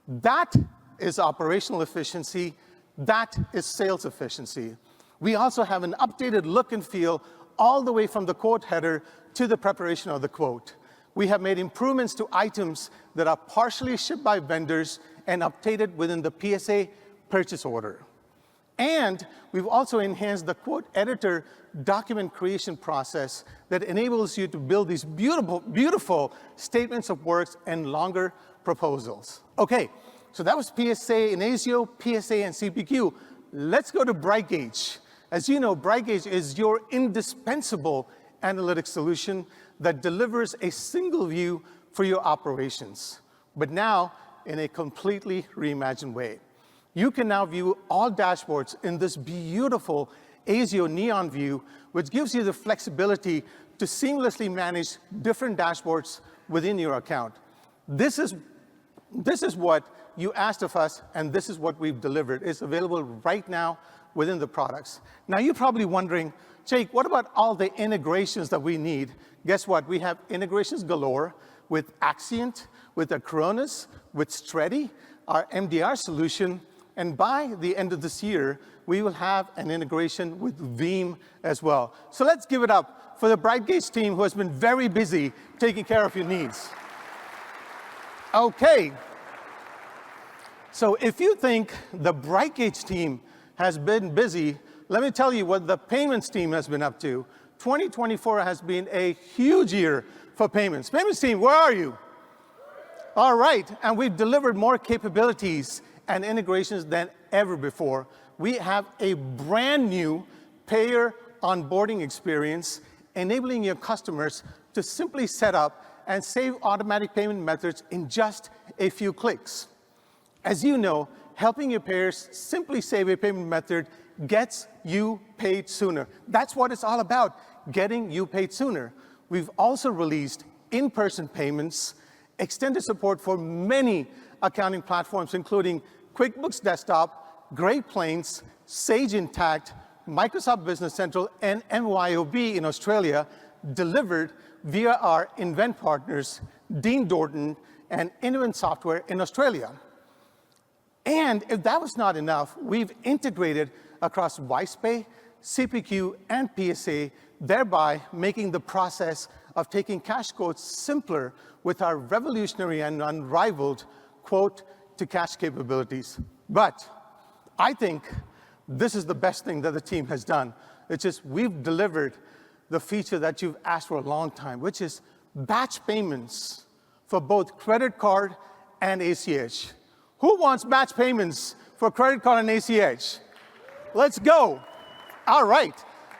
That is operational efficiency. That is sales efficiency. We also have an updated look and feel all the way from the quote header to the preparation of the quote. We have made improvements to items that are partially shipped by vendors and updated within the PSA purchase order. And we've also enhanced the quote editor document creation process that enables you to build these beautiful, beautiful statements of works and longer proposals. Okay, so that was PSA in ASIO, PSA and CPQ. let's go to BrightGauge. As you know, BrightGauge is your indispensable analytics solution that delivers a single view for your operations, but now in a completely reimagined way. You can now view all dashboards in this beautiful ASIO neon view, which gives you the flexibility to seamlessly manage different dashboards within your account. This is what you asked of us, and this is what we've delivered. It's available right now within the products. Now, you're probably wondering, Jake, what about all the integrations that we need? Guess what? We have integrations galore with Axient, with Acronis, with Stretty, our MDR solution, and by the end of this year, we will have an integration with Veeam as well. So let's give it up for the BrightGauge team who has been very busy taking care of your needs. Okay. So if you think the BrightGauge team has been busy, let me tell you what the payments team has been up to. 2024 has been a huge year for payments. Payments team, where are you? All right, and we've delivered more capabilities and integrations than ever before. We have a brand new payer onboarding experience, enabling your customers to simply set up and save automatic payment methods in just a few clicks. As you know, helping your payers simply save a payment method gets you paid sooner. That's what it's all about, getting you paid sooner. We've also released in-person payments, extended support for many accounting platforms, including QuickBooks Desktop, Great Plains, Sage Intacct, Microsoft Business Central, and MYOB in Australia, delivered via our Invent partners, Dean Dorton and Innovent Software in Australia. And if that was not enough, we've integrated across WisePay, CPQ, and PSA, thereby making the process of taking cash quotes simpler with our revolutionary and unrivaled quote-to-cash capabilities. But I think this is the best thing that the team has done. It's just we've delivered the feature that you've asked for a long time, which is batch payments for both credit card and ACH. Who wants batch payments for credit card and ACH? Let's go. All right.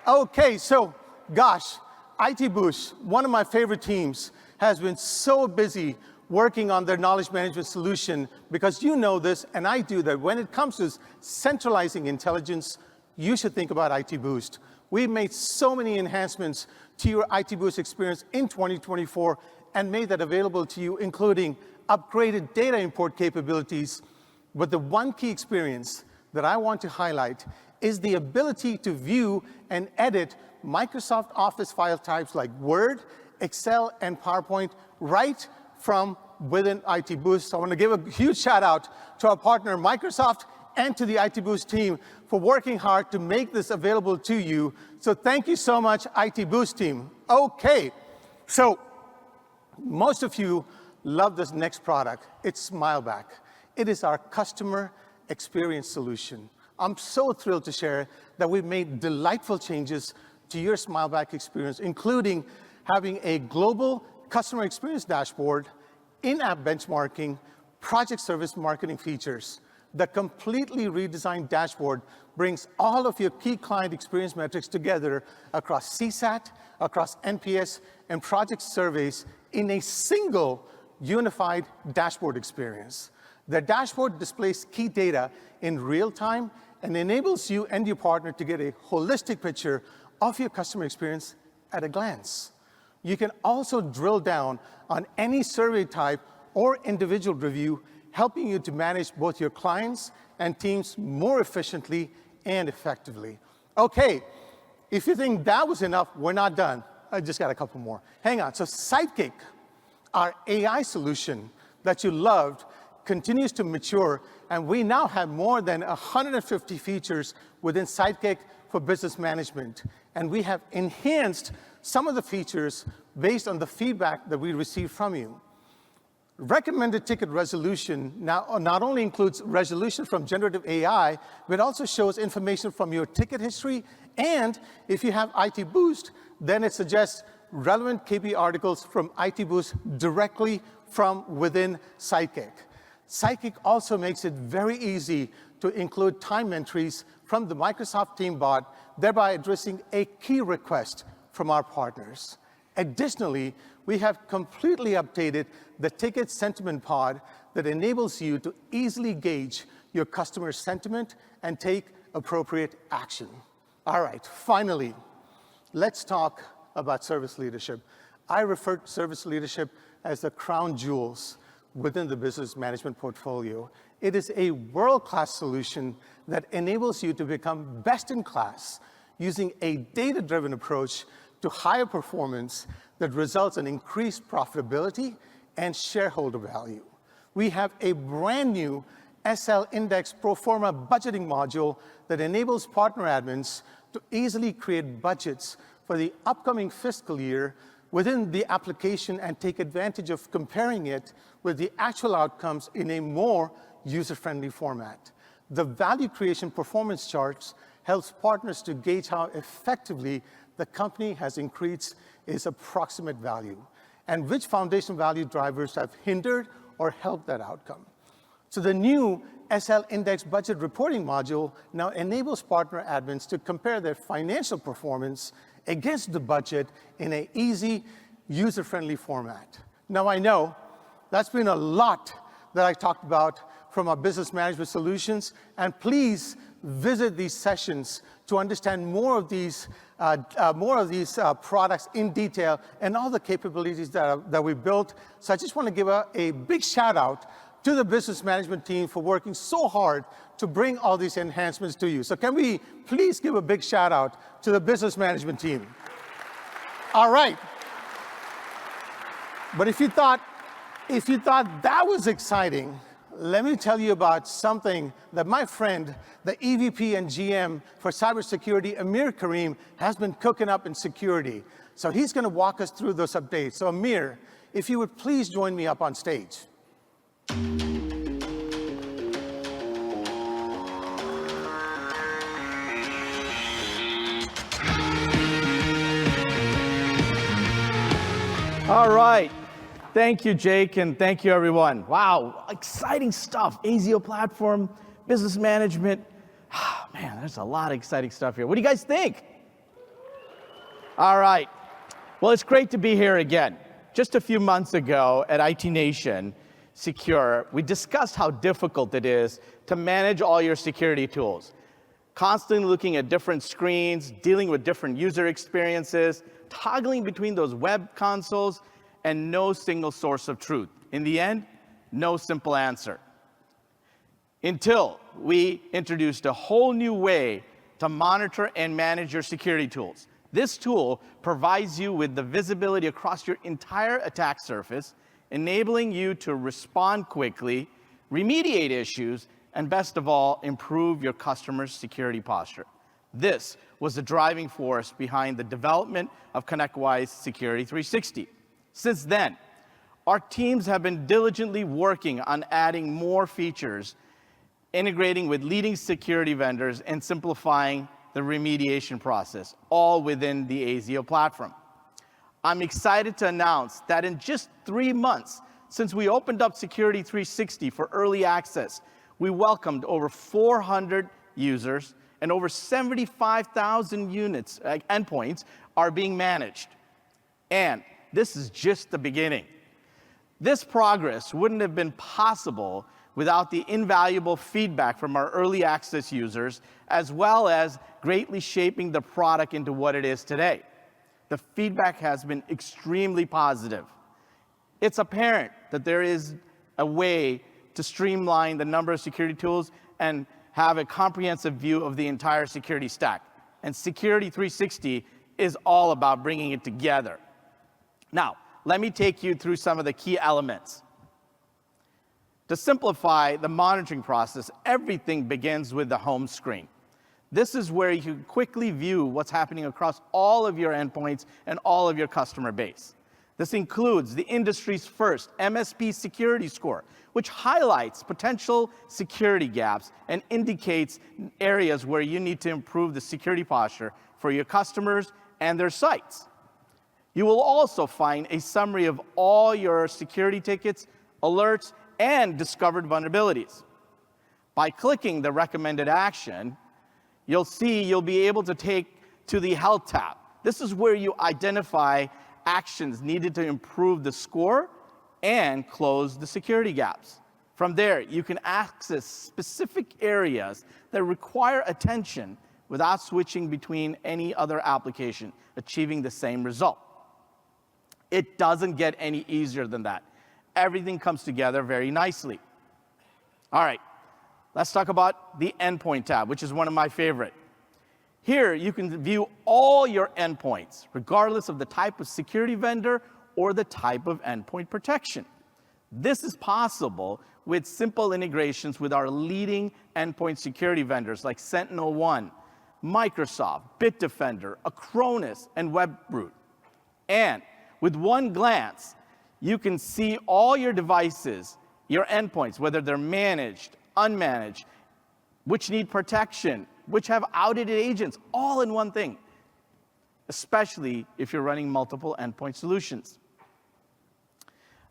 Okay, so gosh, IT Boost, one of my favorite teams, has been so busy working on their knowledge management solution because you know this, and I do, that when it comes to centralizing intelligence, you should think about IT Boost. We've made so many enhancements to your IT Boost experience in 2024 and made that available to you, including upgraded data import capabilities. But the one key experience that I want to highlight is the ability to view and edit Microsoft Office file types like Word, Excel, and PowerPoint right from within IT Boost. So I want to give a huge shout out to our partner, Microsoft, and to the IT Boost team for working hard to make this available to you. So thank you so much, IT Boost team. Okay, so most of you love this next product. It's SmileBack. It is our customer experience solution. I'm so thrilled to share that we've made delightful changes to your SmileBack experience, including having a global customer experience dashboard, in-app benchmarking, project service marketing features. The completely redesigned dashboard brings all of your key client experience metrics together across CSAT, across NPS, and project surveys in a single unified dashboard experience. The dashboard displays key data in real time and enables you and your partner to get a holistic picture of your customer experience at a glance. You can also drill down on any survey type or individual review, helping you to manage both your clients and teams more efficiently and effectively. Okay, if you think that was enough, we're not done. I just got a couple more. Hang on. So Sidekick, our AI solution that you loved, continues to mature, and we now have more than 150 features within Sidekick for business management. And we have enhanced some of the features based on the feedback that we received from you. Recommended ticket resolution now not only includes resolution from generative AI, but also shows information from your ticket history. And if you have IT Boost, then it suggests relevant KP articles from IT Boost directly from within Sidekick. Sidekick also makes it very easy to include time entries from the Microsoft Team bot, thereby addressing a key request from our partners. Additionally, we have completely updated the ticket sentiment pod that enables you to easily gauge your customer sentiment and take appropriate action. All right, finally, let's talk about service leadership. I refer to service leadership as the crown jewels within the business management portfolio. It is a world-class solution that enables you to become best in class using a data-driven approach to higher performance that results in increased profitability and shareholder value. We have a brand new SL Index Pro Forma budgeting module that enables partner admins to easily create budgets for the upcoming fiscal year within the application and take advantage of comparing it with the actual outcomes in a more user-friendly format. The value creation performance charts helps partners to gauge how effectively the company has increased its approximate value and which foundation value drivers have hindered or helped that outcome. So the new SL Index Budget Reporting module now enables partner admins to compare their financial performance against the budget in an easy, user-friendly format. Now I know that's been a lot that I talked about from our business management solutions, and please visit these sessions to understand more of these products in detail and all the capabilities that we built. So I just want to give a big shout out to the business management team for working so hard to bring all these enhancements to you. So can we please give a big shout out to the business management team? All right. But if you thought that was exciting, let me tell you about something that my friend, the EVP and GM for cybersecurity, Amir Karim, has been cooking up in security. So he's going to walk us through those updates. So Amir, if you would please join me up on stage. All right. Thank you, Jake, and thank you, everyone. Wow, exciting stuff. ASIO platform, business management. Man, there's a lot of exciting stuff here. What do you guys think? All right. Well, it's great to be here again. Just a few months ago at IT Nation Secure, we discussed how difficult it is to manage all your security tools. Constantly looking at different screens, dealing with different user experiences, toggling between those web consoles, and no single source of truth. In the end, no simple answer. Until we introduced a whole new way to monitor and manage your security tools. This tool provides you with the visibility across your entire attack surface, enabling you to respond quickly, remediate issues, and best of all, improve your customer's security posture. This was the driving force behind the development of ConnectWise Security 360. Since then, our teams have been diligently working on adding more features, integrating with leading security vendors, and simplifying the remediation process, all within the ASIO platform. I'm excited to announce that in just 3 months since we opened up Security 360 for early access, we welcomed over 400 users and over 75,000 units, endpoints are being managed. And this is just the beginning. This progress wouldn't have been possible without the invaluable feedback from our early access users, as well as greatly shaping the product into what it is today. The feedback has been extremely positive. It's apparent that there is a way to streamline the number of security tools and have a comprehensive view of the entire security stack. And Security 360 is all about bringing it together. Now, let me take you through some of the key elements. To simplify the monitoring process, everything begins with the home screen. This is where you can quickly view what's happening across all of your endpoints and all of your customer base. This includes the industry's first MSP security score, which highlights potential security gaps and indicates areas where you need to improve the security posture for your customers and their sites. You will also find a summary of all your security tickets, alerts, and discovered vulnerabilities. By clicking the recommended action, you'll see you'll be able to take to the Health tab. This is where you identify actions needed to improve the score and close the security gaps. From there, you can access specific areas that require attention without switching between any other application, achieving the same result. It doesn't get any easier than that. Everything comes together very nicely. All right, let's talk about the Endpoint tab, which is one of my favorite. Here, you can view all your endpoints, regardless of the type of security vendor or the type of endpoint protection. This is possible with simple integrations with our leading endpoint security vendors like SentinelOne, Microsoft, Bitdefender, Acronis, and Webroot. And with one glance, you can see all your devices, your endpoints, whether they're managed, unmanaged, which need protection, which have outdated agents, all in one thing, especially if you're running multiple endpoint solutions.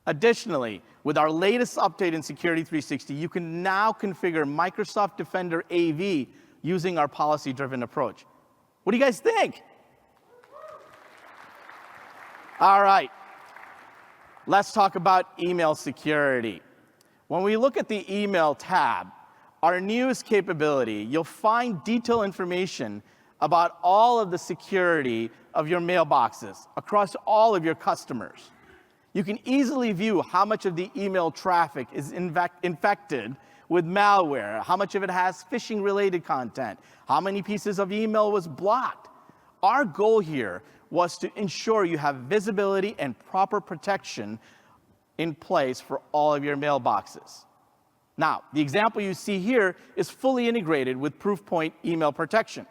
Additionally, with our latest update in Security 360, you can now configure Microsoft Defender AV using our policy-driven approach. What do you guys think? All right, let's talk about email security. When we look at the email tab, our newest capability, you'll find detailed information about all of the security of your mailboxes across all of your customers. You can easily view how much of the email traffic is infected with malware, how much of it has phishing-related content, how many pieces of email was blocked. Our goal here was to ensure you have visibility and proper protection in place for all of your mailboxes. Now, the example you see here is fully integrated with Proofpoint email protection.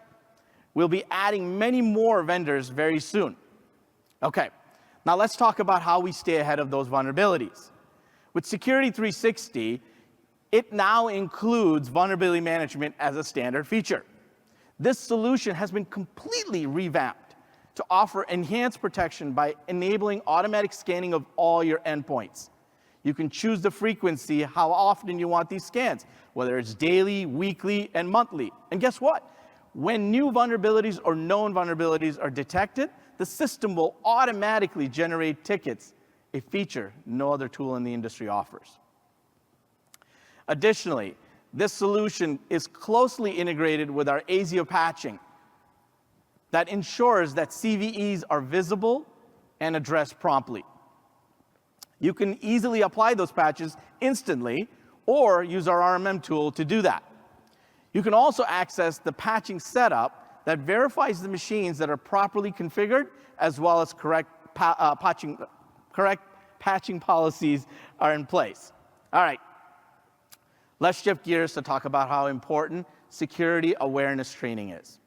We'll be adding many more vendors very soon. Okay, now let's talk about how we stay ahead of those vulnerabilities. With Security 360, it now includes vulnerability management as a standard feature. This solution has been completely revamped to offer enhanced protection by enabling automatic scanning of all your endpoints. You can choose the frequency, how often you want these scans, whether it's daily, weekly, and monthly. And guess what? When new vulnerabilities or known vulnerabilities are detected, the system will automatically generate tickets, a feature no other tool in the industry offers. Additionally, this solution is closely integrated with our ASIO patching that ensures that CVEs are visible and addressed promptly. You can easily apply those patches instantly or use our RMM tool to do that. You can also access the patching setup that verifies the machines that are properly configured, as well as correct patching policies are in place. All right, let's shift gears to talk about how important security awareness training is.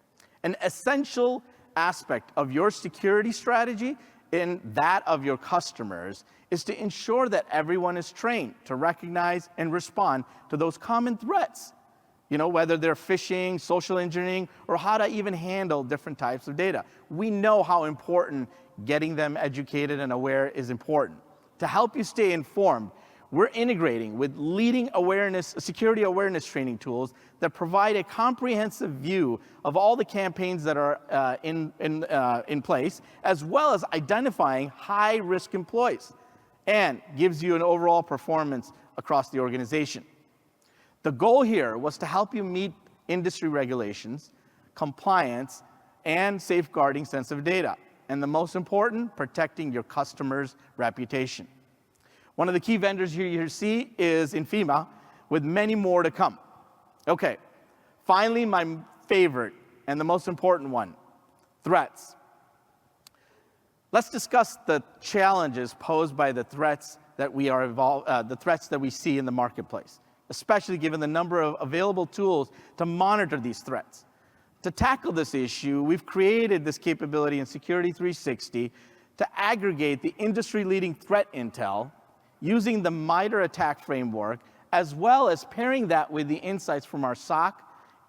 An essential aspect of your security strategy and that of your customers is to ensure that everyone is trained to recognize and respond to those common threats. You know, whether they're phishing, social engineering, or how to even handle different types of data. We know how important getting them educated and aware is important. To help you stay informed, we're integrating with leading security awareness training tools that provide a comprehensive view of all the campaigns that are in place, as well as identifying high-risk employees, and gives you an overall performance across the organization. The goal here was to help you meet industry regulations, compliance, and safeguarding sensitive data. And the most important, protecting your customer's reputation. One of the key vendors here you see is Infima, with many more to come. Okay, finally, my favorite and the most important one, threats. Let's discuss the challenges posed by the threats that we see in the marketplace, especially given the number of available tools to monitor these threats. To tackle this issue, we've created this capability in Security 360 to aggregate the industry-leading threat intel using the MITRE ATT&CK framework, as well as pairing that with the insights from our SOC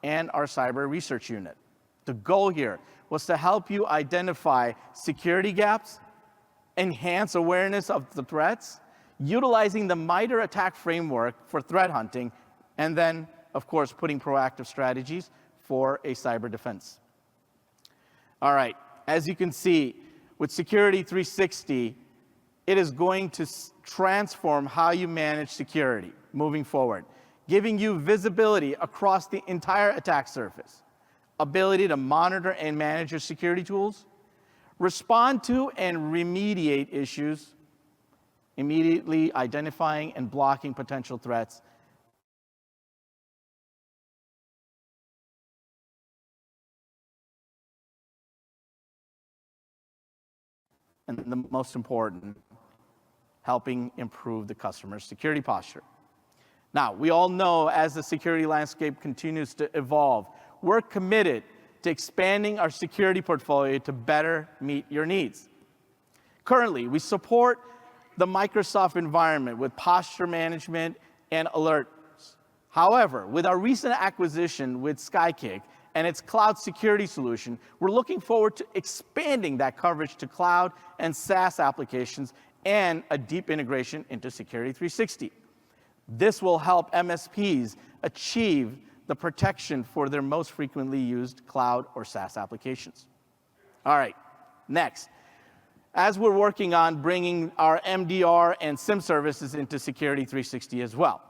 and our cyber research unit. The goal here was to help you identify security gaps, enhance awareness of the threats, utilizing the MITRE attack framework for threat hunting, and then, of course, putting proactive strategies for a cyber defense. All right, as you can see, with Security 360, it is going to transform how you manage security moving forward, giving you visibility across the entire attack surface, ability to monitor and manage your security tools, respond to and remediate issues, immediately identifying and blocking potential threats, and the most important, helping improve the customer's security posture. Now, we all know as the security landscape continues to evolve, we're committed to expanding our security portfolio to better meet your needs. Currently, we support the Microsoft environment with posture management and alerts. However, with our recent acquisition with Skykick and its cloud security solution, we're looking forward to expanding that coverage to cloud and SaaS applications and a deep integration into Security 360. This will help MSPs achieve the protection for their most frequently used cloud or SaaS applications. All right, next. As we're working on bringing our MDR and SIM services into Security 360 as well.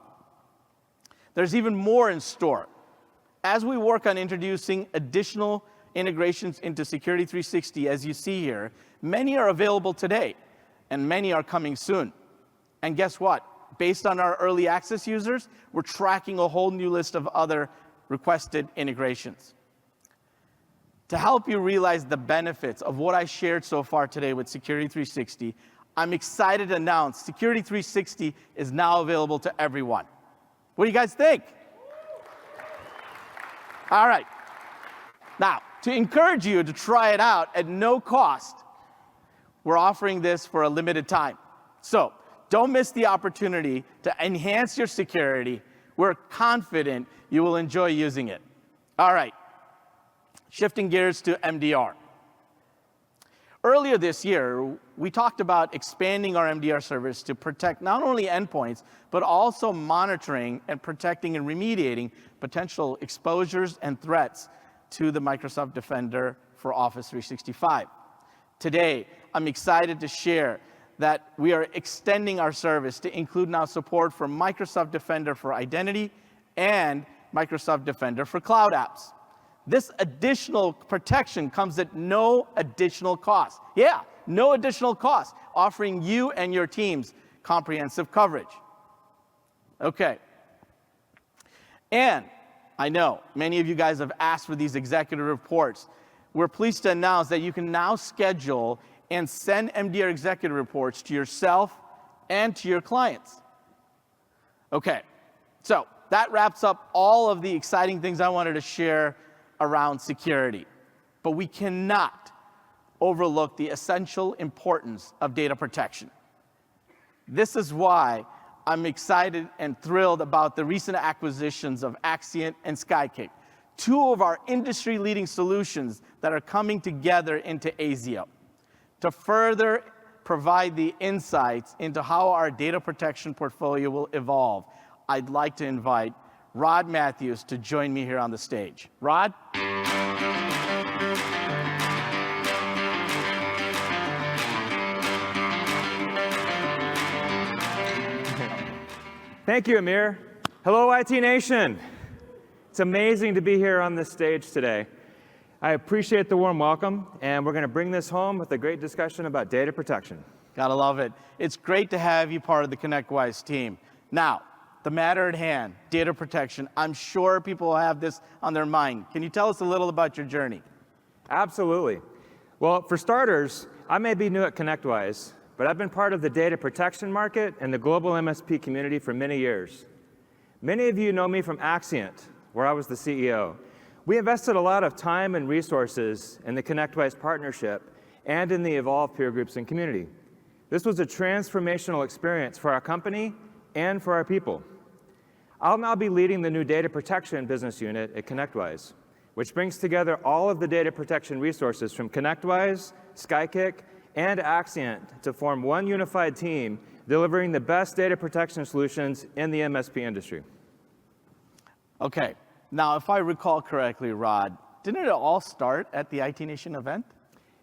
There's even more in store. As we work on introducing additional integrations into Security 360, as you see here, many are available today, and many are coming soon. And guess what? Based on our early access users, we're tracking a whole new list of other requested integrations. To help you realize the benefits of what I shared so far today with Security 360, I'm excited to announce Security 360 is now available to everyone. What do you guys think? All right. Now, to encourage you to try it out at no cost, we're offering this for a limited time. So, don't miss the opportunity to enhance your security. We're confident you will enjoy using it. All right, shifting gears to MDR. Earlier this year, we talked about expanding our MDR service to protect not only endpoints, but also monitoring and protecting and remediating potential exposures and threats to the Microsoft Defender for Office 365. Today, I'm excited to share that we are extending our service to include now support for Microsoft Defender for Identity and Microsoft Defender for Cloud Apps. This additional protection comes at no additional cost. Yeah, no additional cost, offering you and your teams comprehensive coverage. Okay. And I know many of you guys have asked for these executive reports. We're pleased to announce that you can now schedule and send MDR executive reports to yourself and to your clients. Okay, so that wraps up all of the exciting things I wanted to share around security. But we cannot overlook the essential importance of data protection. This is why I'm excited and thrilled about the recent acquisitions of Axient and Skykick, two of our industry-leading solutions that are coming together into ASIO. To further provide the insights into how our data protection portfolio will evolve, I'd like to invite Rod Matthews to join me here on the stage. Rod? Thank you, Amir. Hello, IT Nation. It's amazing to be here on this stage today. I appreciate the warm welcome, and we're going to bring this home with a great discussion about data protection. Gotta love it. It's great to have you part of the ConnectWise team. Now, the matter at hand, data protection. I'm sure people will have this on their mind. Can you tell us a little about your journey? Absolutely. Well, for starters, I may be new at ConnectWise, but I've been part of the data protection market and the global MSP community for many years. Many of you know me from Axient, where I was the CEO. We invested a lot of time and resources in the ConnectWise partnership and in the Evolve peer groups and community. This was a transformational experience for our company and for our people. I'll now be leading the new data protection business unit at ConnectWise, which brings together all of the data protection resources from ConnectWise, Skykick, and Axient to form one unified team delivering the best data protection solutions in the MSP industry. Okay, now if I recall correctly, Rod, didn't it all start at the IT Nation event?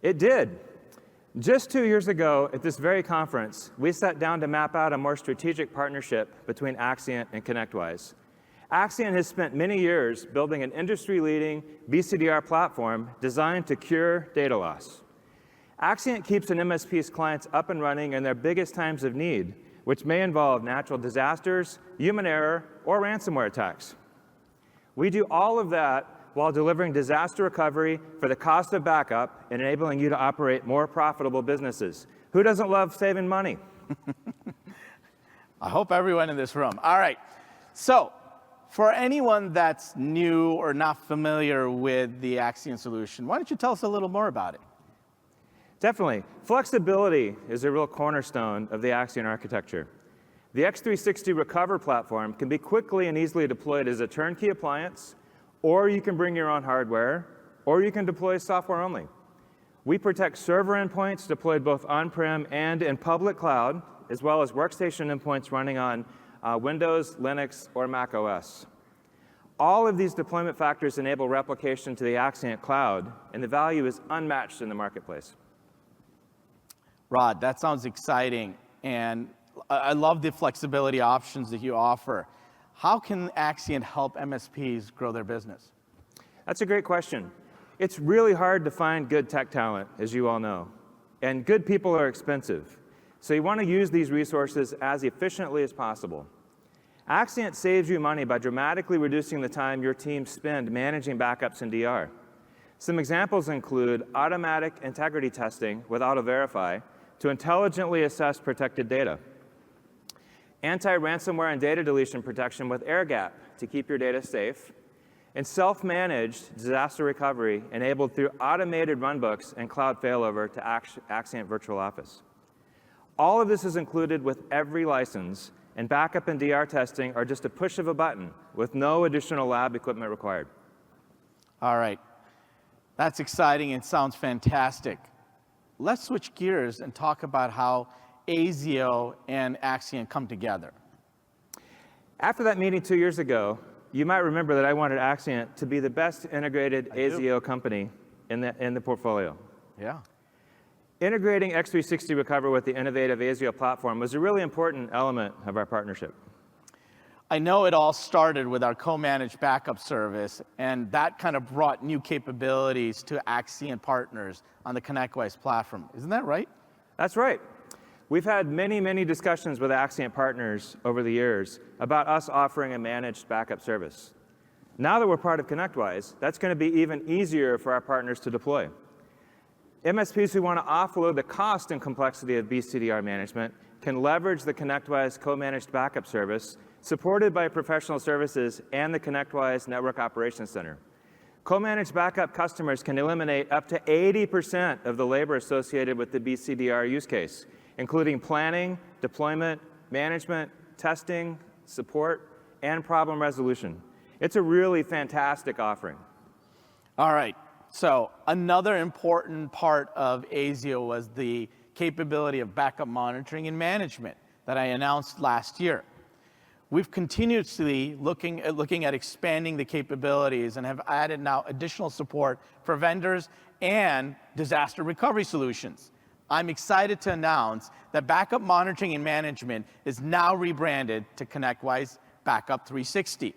It did. Just 2 years ago, at this very conference, we sat down to map out a more strategic partnership between Axient and ConnectWise. Axient has spent many years building an industry-leading BCDR platform designed to cure data loss. Axient keeps an MSP's clients up and running in their biggest times of need, which may involve natural disasters, human error, or ransomware attacks. We do all of that while delivering disaster recovery for the cost of backup and enabling you to operate more profitable businesses. Who doesn't love saving money? I hope everyone in this room. All right, so for anyone that's new or not familiar with the Axient solution, why don't you tell us a little more about it? Definitely. Flexibility is a real cornerstone of the Axient architecture. The X360 Recover platform can be quickly and easily deployed as a turnkey appliance, or you can bring your own hardware, or you can deploy software only. We protect server endpoints deployed both on-prem and in public cloud, as well as workstation endpoints running on Windows, Linux, or Mac OS. All of these deployment factors enable replication to the Axient cloud, and the value is unmatched in the marketplace. Rod, that sounds exciting, and I love the flexibility options that you offer. How can Axient help MSPs grow their business? That's a great question. It's really hard to find good tech talent, as you all know, and good people are expensive. So you want to use these resources as efficiently as possible. Axient saves you money by dramatically reducing the time your team spend managing backups in DR. Some examples include automatic integrity testing with AutoVerify to intelligently assess protected data, anti-ransomware and data deletion protection with AirGap to keep your data safe, and self-managed disaster recovery enabled through automated runbooks and cloud failover to Axient Virtual Office. All of this is included with every license, and backup and DR testing are just a push of a button with no additional lab equipment required. All right, that's exciting and sounds fantastic. Let's switch gears and talk about how ASIO and Axient come together. After that meeting 2 years ago, you might remember that I wanted Axient to be the best integrated ASIO company in the portfolio. Yeah. Integrating X360 Recover with the innovative ASIO platform was a really important element of our partnership. I know it all started with our co-managed backup service, and that kind of brought new capabilities to Axient partners on the ConnectWise platform. Isn't that right? That's right. We've had many, many discussions with Axient partners over the years about us offering a managed backup service. Now that we're part of ConnectWise, that's going to be even easier for our partners to deploy. MSPs who want to offload the cost and complexity of BCDR management can leverage the ConnectWise co-managed backup service supported by professional services and the ConnectWise Network Operations Center. Co-managed backup customers can eliminate up to 80% of the labor associated with the BCDR use case, including planning, deployment, management, testing, support, and problem resolution. It's a really fantastic offering. All right, so another important part of ASIO was the capability of backup monitoring and management that I announced last year. We've continuously looking at expanding the capabilities and have added now additional support for vendors and disaster recovery solutions. I'm excited to announce that backup monitoring and management is now rebranded to ConnectWise Backup 360.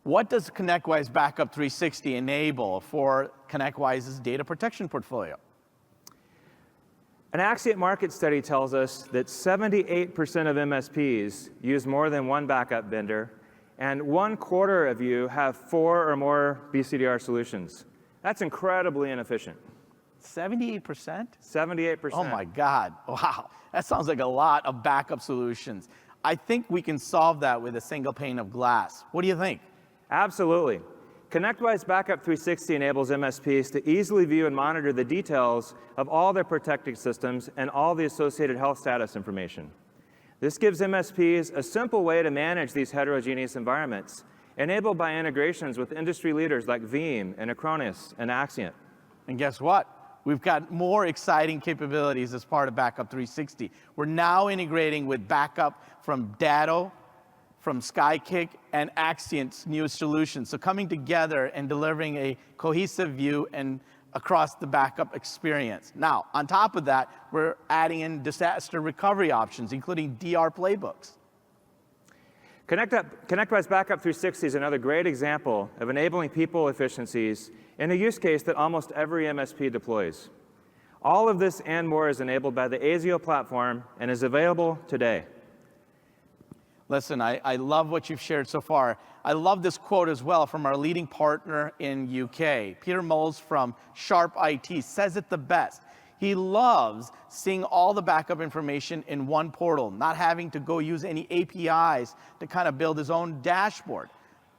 What does ConnectWise Backup 360 enable for ConnectWise's data protection portfolio? An Axient market study tells us that 78% of MSPs use more than one backup vendor, and 1/4 of you have 4 or more BCDR solutions. That's incredibly inefficient. 78%? 78%. Oh my God, wow. That sounds like a lot of backup solutions. I think we can solve that with a single pane of glass. What do you think? Absolutely. ConnectWise Backup 360 enables MSPs to easily view and monitor the details of all their protected systems and all the associated health status information. This gives MSPs a simple way to manage these heterogeneous environments, enabled by integrations with industry leaders like Veeam and Acronis and Axient. And guess what? We've got more exciting capabilities as part of Backup 360. We're now integrating with backup from Datto, from Skykick, and Axient's newest solutions. So coming together and delivering a cohesive view and across the backup experience. Now, on top of that, we're adding in disaster recovery options, including DR playbooks. ConnectWise Backup 360 is another great example of enabling people efficiencies in a use case that almost every MSP deploys. All of this and more is enabled by the ASIO platform and is available today. Listen, I love what you've shared so far. I love this quote as well from our leading partner in UK. Peter Moles from Sharp IT says it the best. He loves seeing all the backup information in one portal, not having to go use any APIs to kind of build his own dashboard.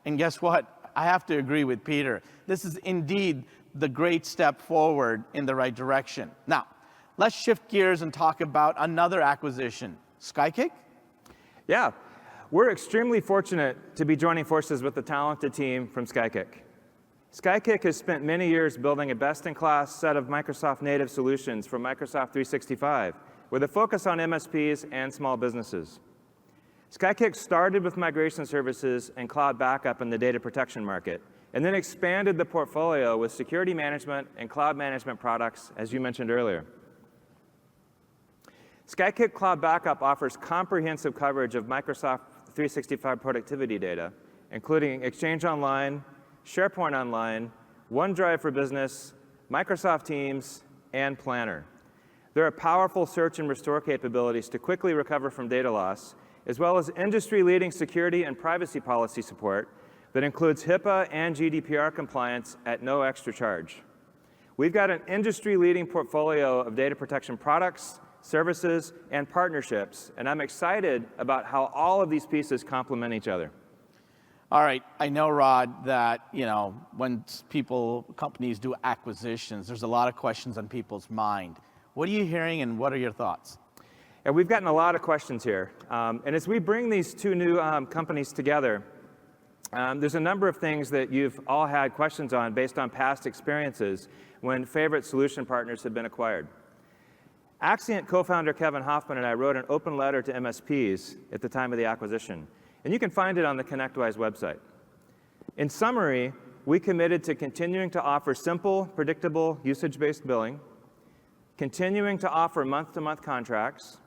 And guess what? I have to agree with Peter. This is indeed the great step forward in the right direction. Now, let's shift gears and talk about another acquisition, Skykick? Yeah, we're extremely fortunate to be joining forces with the talented team from Skykick. Skykick has spent many years building a best-in-class set of Microsoft native solutions for Microsoft 365, with a focus on MSPs and small businesses. Skykick started with migration services and cloud backup in the data protection market, and then expanded the portfolio with security management and cloud management products, as you mentioned earlier. Skykick Cloud Backup offers comprehensive coverage of Microsoft 365 productivity data, including Exchange Online, SharePoint Online, OneDrive for Business, Microsoft Teams, and Planner. There are powerful search and restore capabilities to quickly recover from data loss, as well as industry-leading security and privacy policy support that includes HIPAA and GDPR compliance at no extra charge. We've got an industry-leading portfolio of data protection products, services, and partnerships, and I'm excited about how all of these pieces complement each other. All right, I know, Rod, that when companies do acquisitions, there's a lot of questions on people's mind. What are you hearing, and what are your thoughts? And we've gotten a lot of questions here. And as we bring these two new companies together, there's a number of things that you've all had questions on based on past experiences when favorite solution partners have been acquired. Axient co-founder Kevin Hoffman and I wrote an open letter to MSPs at the time of the acquisition. And you can find it on the ConnectWise website. In summary, we committed to continuing to offer simple, predictable, usage-based billing, continuing to offer month-to-month contracts,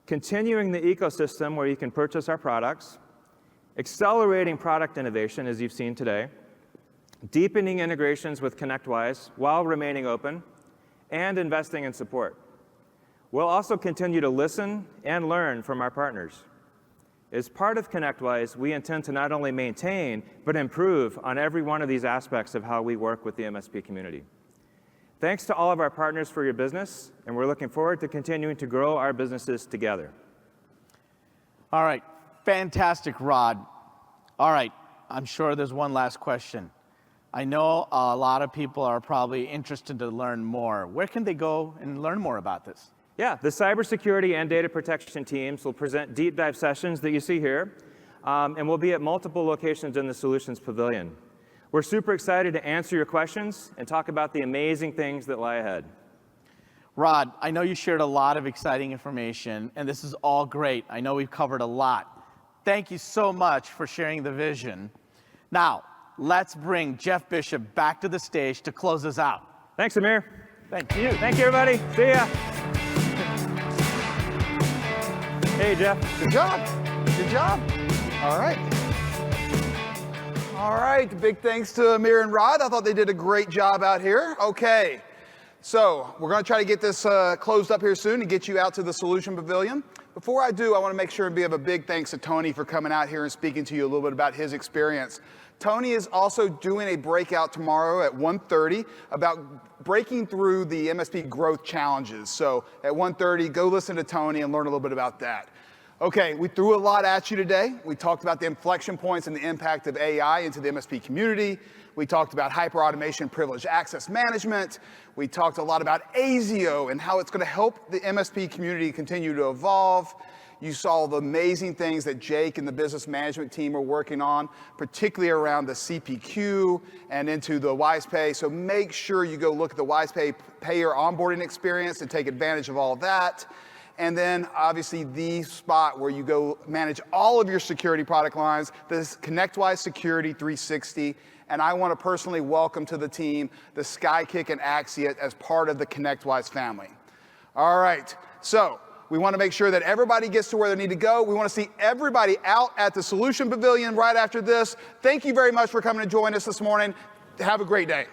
continuing the ecosystem where you can purchase our products, accelerating product innovation, as you've seen today, deepening integrations with ConnectWise while remaining open, and investing in support. We'll also continue to listen and learn from our partners. As part of ConnectWise, we intend to not only maintain, but improve on every one of these aspects of how we work with the MSP community. Thanks to all of our partners for your business, and we're looking forward to continuing to grow our businesses together. All right, fantastic, Rod. All right, I'm sure there's one last question. I know a lot of people are probably interested to learn more. Where can they go and learn more about this? Yeah, the cybersecurity and data protection teams will present deep dive sessions that you see here, and we'll be at multiple locations in the Solutions Pavilion. We're super excited to answer your questions and talk about the amazing things that lie ahead. Rod, I know you shared a lot of exciting information, and this is all great. I know we've covered a lot. Thank you so much for sharing the vision. Now, let's bring Jeff Bishop back to the stage to close us out. Thanks, Amir. Thank you. Thank you, everybody. See ya. Hey, Jeff. Good job. Good job. All right. All right. Big thanks to Amir and Rod. I thought they did a great job out here. Okay. So we're going to try to get this closed up here soon and get you out to the Solution Pavilion. Before I do, I want to make sure and give a big thanks to Tony for coming out here and speaking to you a little bit about his experience. Tony is also doing a breakout tomorrow at 1:30 about breaking through the MSP growth challenges. So at 1:30, go listen to Tony and learn a little bit about that. Okay, we threw a lot at you today. We talked about the inflection points and the impact of AI into the MSP community. We talked about hyper-automation, privileged access management. We talked a lot about ASIO and how it's going to help the MSP community continue to evolve. You saw the amazing things that Jake and the business management team are working on, particularly around the CPQ and into the WisePay. So make sure you go look at the WisePay payer onboarding experience and take advantage of all that. And then obviously the spot where you go manage all of your security product lines, this ConnectWise Security 360. And I want to personally welcome to the team the Skykick and Axia as part of the ConnectWise family. All right, so we want to make sure that everybody gets to where they need to go. We want to see everybody out at the Solution Pavilion right after this. Thank you very much for coming to join us this morning. Have a great day.